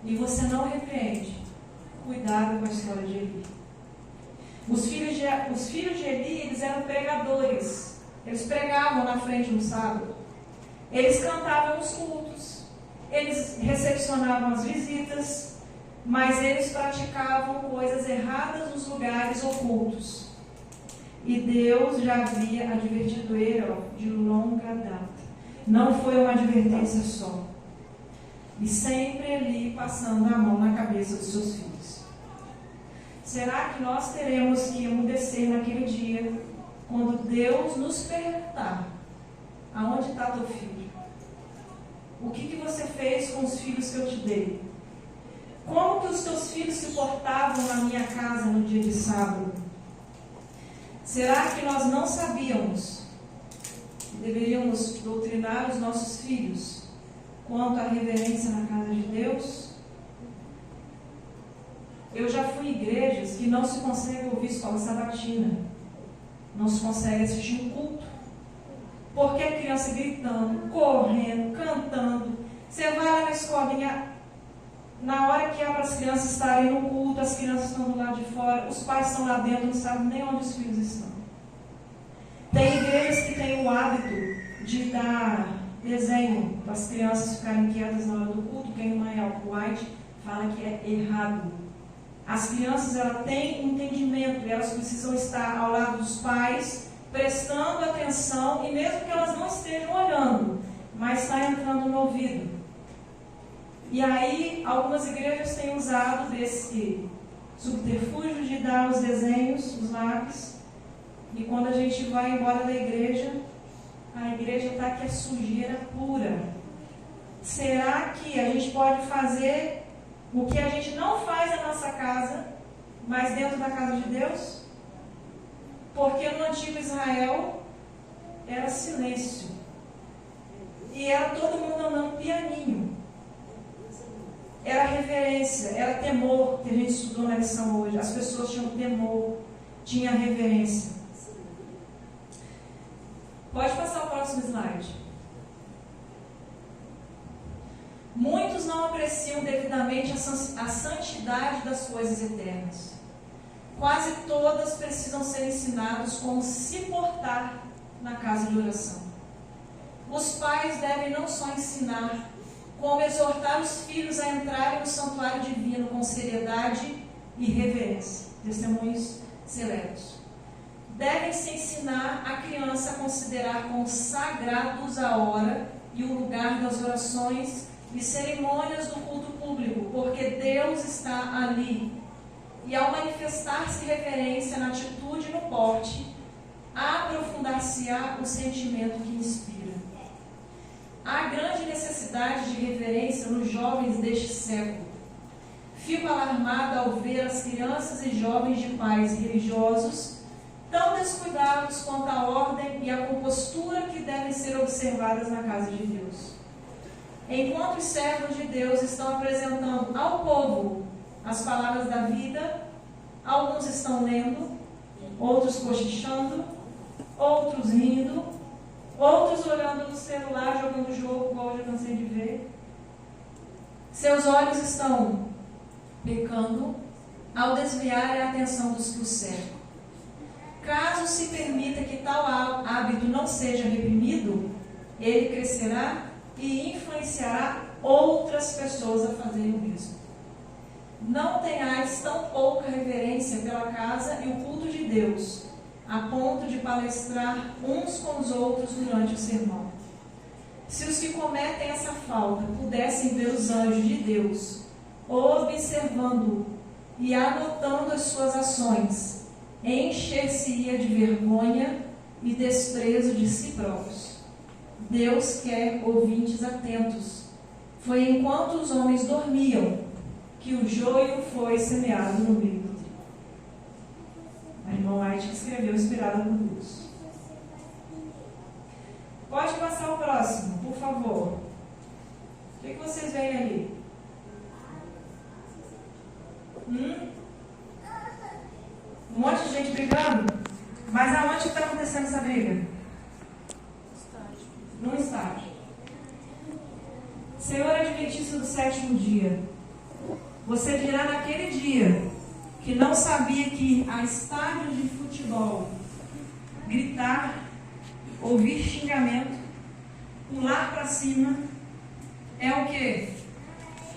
e você não repreende, cuidado com a história de Eli. Os filhos de Eli, eles eram pregadores. Eles pregavam na frente no sábado. Eles cantavam nos cultos. Eles recepcionavam as visitas. Mas eles praticavam coisas erradas nos lugares ocultos. E Deus já havia advertido ele de longa data. Não foi uma advertência só. E sempre Eli passando a mão na cabeça dos seus filhos. Será que nós teremos que emudecer naquele dia, quando Deus nos perguntar: aonde está teu filho? O que você fez com os filhos que eu te dei? Como que os teus filhos se portavam na minha casa no dia de sábado? Será que nós não sabíamos que deveríamos doutrinar os nossos filhos quanto à reverência na casa de Deus? Eu já fui em igrejas que não se consegue ouvir escola sabatina, não se consegue assistir um culto, porque a criança gritando, correndo, cantando. Você vai lá na escolinha, na hora que é para as crianças estarem no culto, as crianças estão do lado de fora, os pais estão lá dentro, não sabem nem onde os filhos estão. Tem igrejas que têm o hábito de dar desenho para as crianças ficarem quietas na hora do culto. Quem não é White fala que é errado. As crianças, elas têm entendimento, elas precisam estar ao lado dos pais prestando atenção, e mesmo que elas não estejam olhando, mas está entrando no ouvido. E aí, algumas igrejas têm usado desse subterfúgio de dar os desenhos, os lápis, e quando a gente vai embora da igreja, a igreja está que é sujeira pura. Será que a gente pode fazer o que a gente não faz na nossa casa, mas dentro da casa de Deus? Porque no antigo Israel era silêncio. E era todo mundo andando pianinho. Era reverência, era temor, que a gente estudou na lição hoje. As pessoas tinham temor, tinha reverência. Pode passar o próximo slide. Muitos não apreciam devidamente a santidade das coisas eternas. Quase todas precisam ser ensinadas como se portar na casa de oração. Os pais devem não só ensinar, como exortar os filhos a entrarem no santuário divino com seriedade e reverência. Testemunhos seletos. Deve-se ensinar a criança a considerar como sagrados a hora e o lugar das orações e cerimônias do culto público, porque Deus está ali. E ao manifestar-se reverência na atitude e no porte, aprofundar-se-á o sentimento que inspira. Há grande necessidade de reverência nos jovens deste século. Fico alarmada ao ver as crianças e jovens de pais religiosos tão descuidados quanto à ordem e à compostura que devem ser observadas na casa de Deus. Enquanto os servos de Deus estão apresentando ao povo as palavras da vida, alguns estão lendo, outros cochichando, outros rindo, outros olhando no celular, jogando jogo, igual eu já cansei de ver. Seus olhos estão pecando ao desviar a atenção dos que o cercam. Caso se permita que tal hábito não seja reprimido, ele crescerá e influenciará outras pessoas a fazerem o mesmo. Não tenhais tão pouca reverência pela casa e o culto de Deus, a ponto de palestrar uns com os outros durante o sermão. Se os que cometem essa falta pudessem ver os anjos de Deus, observando e anotando as suas ações, encher-se-ia de vergonha e desprezo de si próprios. Deus quer ouvintes atentos. Foi enquanto os homens dormiam que o joio foi semeado no meio do trigo. A irmã White que escreveu, inspirada por Deus. Pode passar o próximo, por favor. O que vocês veem ali? Um monte de gente brigando? Mas aonde está acontecendo essa briga? Num estádio. Senhor Adventista do sétimo dia, você dirá naquele dia que não sabia que a estádios de futebol, gritar, ouvir xingamento, pular para cima, é o quê?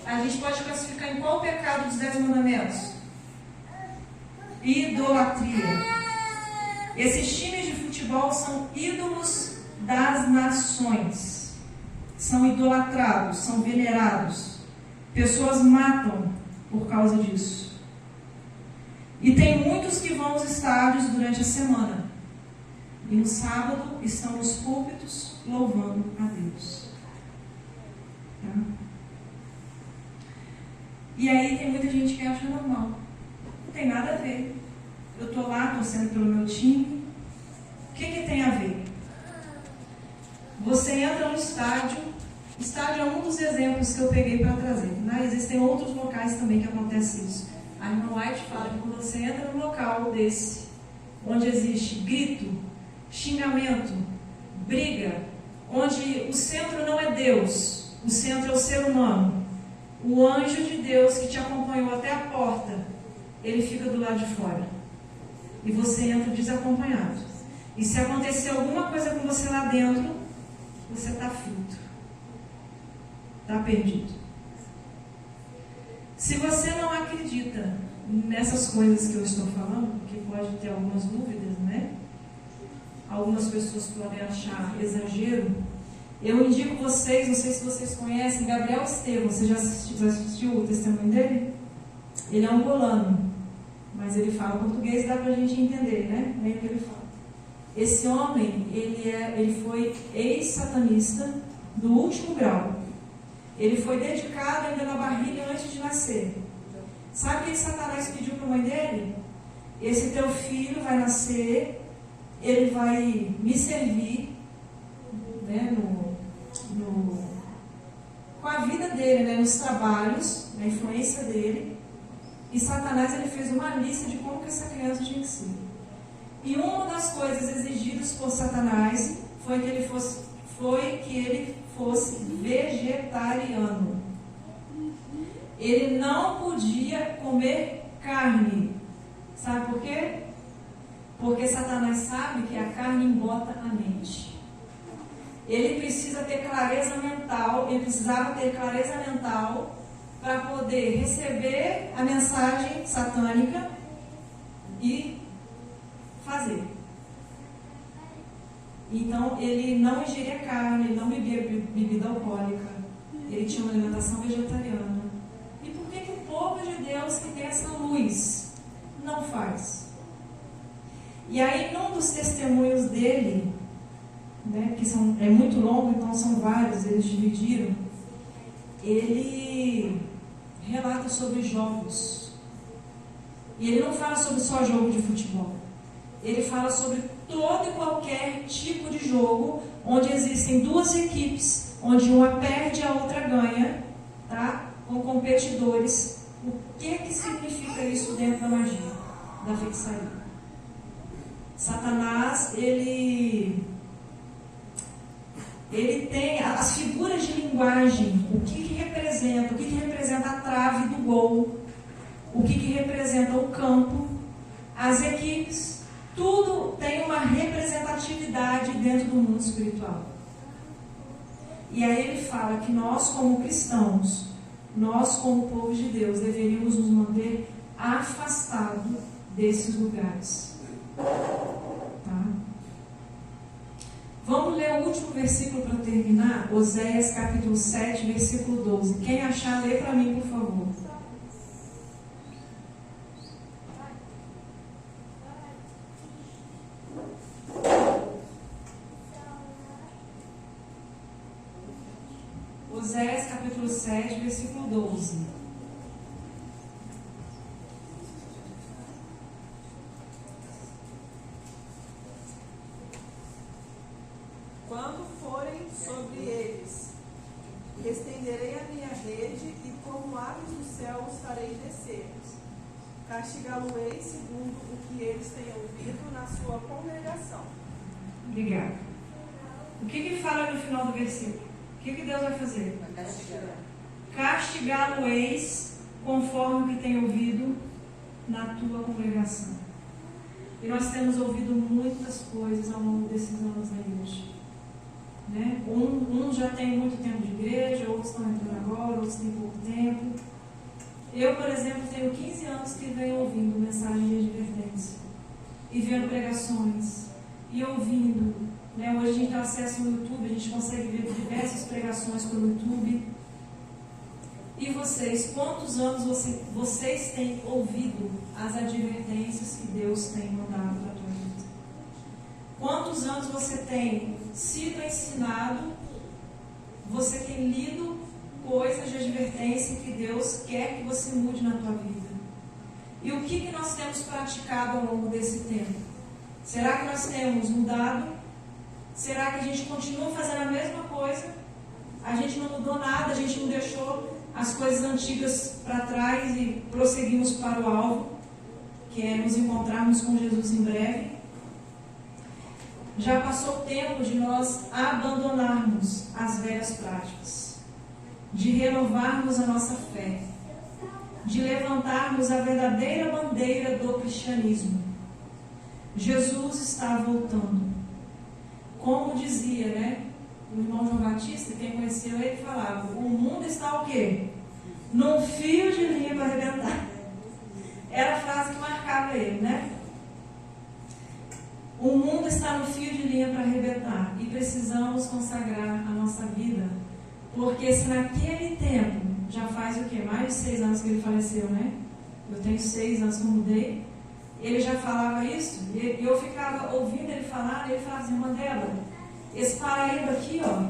A gente pode classificar em qual pecado dos 10 mandamentos? Idolatria. Esses times de futebol são ídolos das nações. São idolatrados, são venerados. Pessoas matam por causa disso. E tem muitos que vão aos estádios durante a semana. E no sábado estão nos púlpitos louvando a Deus. Tá? E aí tem muita gente que acha normal. Não tem nada a ver. Eu estou lá torcendo pelo meu time. O que tem a ver? Você entra no estádio. Estádio é um dos exemplos que eu peguei para trazer. Né? Existem outros locais também que acontece isso. A irmã White fala que quando você entra num local desse, onde existe grito, xingamento, briga, onde o centro não é Deus, o centro é o ser humano, o anjo de Deus que te acompanhou até a porta, ele fica do lado de fora. E você entra desacompanhado. E se acontecer alguma coisa com você lá dentro, você está frito. Está perdido. Se você não acredita nessas coisas que eu estou falando, que pode ter algumas dúvidas, né? algumas pessoas podem achar exagero, eu indico vocês, não sei se vocês conhecem, Gabriel Estevam. Você já assistiu o testemunho dele? Ele é angolano, mas ele fala português, dá pra gente entender, né? É o que ele fala. Esse homem, ele foi ex-satanista do último grau. Ele foi dedicado ainda na barriga antes de nascer. Sabe o que Satanás pediu para a mãe dele? Esse teu filho vai nascer, ele vai me servir, né, com a vida dele, né, nos trabalhos, na influência dele. E Satanás ele fez uma lista de como que essa criança tinha que ser. E uma das coisas exigidas por Satanás foi que ele fosse vegetariano. Ele não podia comer carne. Sabe por quê? Porque Satanás sabe que a carne embota a mente. Ele precisa ter clareza mental, ele precisava ter clareza mental para poder receber a mensagem satânica e fazer. Então, ele não ingeria carne, ele não bebia bebida alcoólica, ele tinha uma alimentação vegetariana. E por que o povo de Deus que tem essa luz não faz? E aí, num dos testemunhos dele, né, que é muito longo, então são vários, eles dividiram, ele relata sobre jogos. E ele não fala sobre só jogo de futebol. Ele fala sobre todo e qualquer tipo de jogo onde existem duas equipes, onde uma perde e a outra ganha, tá? Com competidores. O que significa isso dentro da magia, da feitiçaria? Satanás, ele tem as figuras de linguagem. O que representa? O que representa a trave do gol? O que representa o campo? As equipes? Tudo tem uma representatividade dentro do mundo espiritual. E aí ele fala que nós, como cristãos, nós, como povo de Deus, deveríamos nos manter afastados desses lugares. Tá? Vamos ler o último versículo para terminar, Oséias capítulo 7, versículo 12. Quem achar, lê para mim, por favor. Oséias capítulo 7, versículo 12. Quando forem sobre eles, estenderei a minha rede e como aves do céu os farei descer. Castigá-lo-ei segundo o que eles têm ouvido na sua congregação. Obrigada. O que fala no final do versículo? O que Deus vai fazer? Castigá-lo-eis conforme o que tem ouvido na tua congregação. E nós temos ouvido muitas coisas ao longo desses anos da igreja. Né? Uns já têm muito tempo de igreja, outros estão entrando agora, outros têm pouco tempo. Eu, por exemplo, tenho 15 anos que venho ouvindo mensagem de advertência e vendo pregações e ouvindo. Né? Hoje a gente tem acesso no YouTube, a gente consegue ver diversas pregações pelo YouTube. E vocês, quantos anos vocês têm ouvido as advertências que Deus tem mandado para a tua vida? Quantos anos você tem sido ensinado, você tem lido coisas de advertência que Deus quer que você mude na tua vida? E o que nós temos praticado ao longo desse tempo? Será que nós temos mudado? Será que a gente continua fazendo a mesma coisa? A gente não mudou nada, a gente não deixou as coisas antigas para trás e prosseguimos para o alvo, que é nos encontrarmos com Jesus em breve? Já passou o tempo de nós abandonarmos as velhas práticas, de renovarmos a nossa fé, de levantarmos a verdadeira bandeira do cristianismo. Jesus está voltando. Como dizia, né, o irmão João Batista, quem conheceu ele falava, o mundo está o quê? Num fio de linha para arrebentar. Era a frase que marcava ele, né? O mundo está no fio de linha para arrebentar e precisamos consagrar a nossa vida, porque se naquele tempo, já faz o quê? Mais de 6 anos que ele faleceu, né? Eu tenho 6 anos que eu mudei. Ele já falava isso, e eu ficava ouvindo ele falar, e ele falava assim: Mandela, esse Paraíba aqui, ó,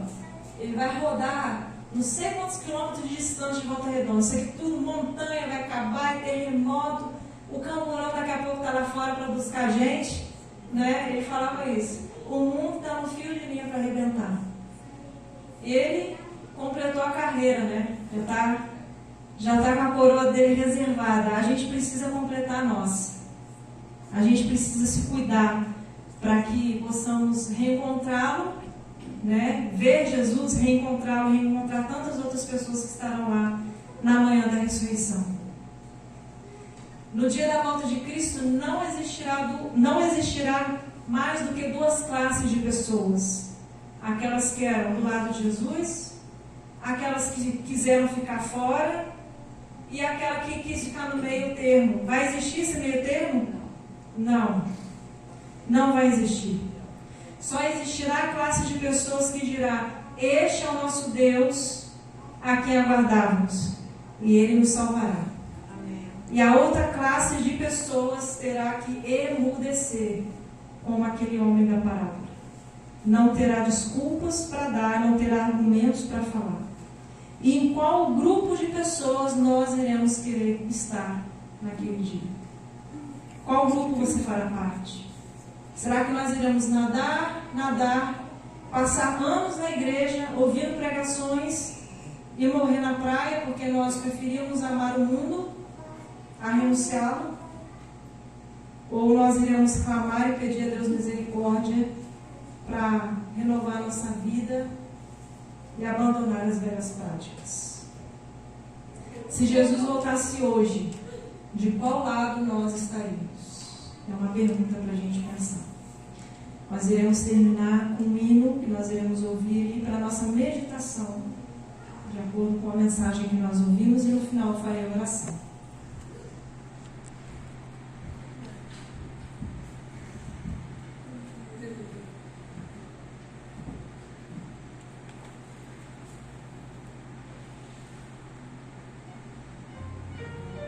ele vai rodar não sei quantos quilômetros de distância de Volta Redonda, isso aqui tudo montanha, vai acabar, é terremoto, o Camburão daqui a pouco está lá fora para buscar gente, né? Ele falava isso. O mundo está no fio de linha para arrebentar. Ele completou a carreira, né? Já tá com a coroa dele reservada. A gente precisa completar a nossa. A gente precisa se cuidar para que possamos reencontrá-lo, né? Ver Jesus, reencontrá-lo, reencontrar tantas outras pessoas que estarão lá na manhã da ressurreição. No dia da volta de Cristo não existirá mais do que 2 classes de pessoas: aquelas que eram do lado de Jesus, aquelas que quiseram ficar fora e aquela que quis ficar no meio termo. Vai existir esse meio termo? Não vai existir. Só existirá a classe de pessoas que dirá: este é o nosso Deus a quem aguardávamos e Ele nos salvará. Amém. E a outra classe de pessoas terá que emudecer, como aquele homem da parábola. Não terá desculpas para dar, não terá argumentos para falar. E em qual grupo de pessoas nós iremos querer estar naquele dia? Qual grupo você fará parte? Será que nós iremos nadar, passar anos na igreja, ouvindo pregações e morrer na praia porque nós preferimos amar o mundo a renunciá-lo? Ou nós iremos clamar e pedir a Deus misericórdia para renovar nossa vida e abandonar as velhas práticas? Se Jesus voltasse hoje, de qual lado nós estaríamos? É uma pergunta para a gente pensar. Nós iremos terminar com um hino que nós iremos ouvir para a nossa meditação, de acordo com a mensagem que nós ouvimos, e no final farei a oração.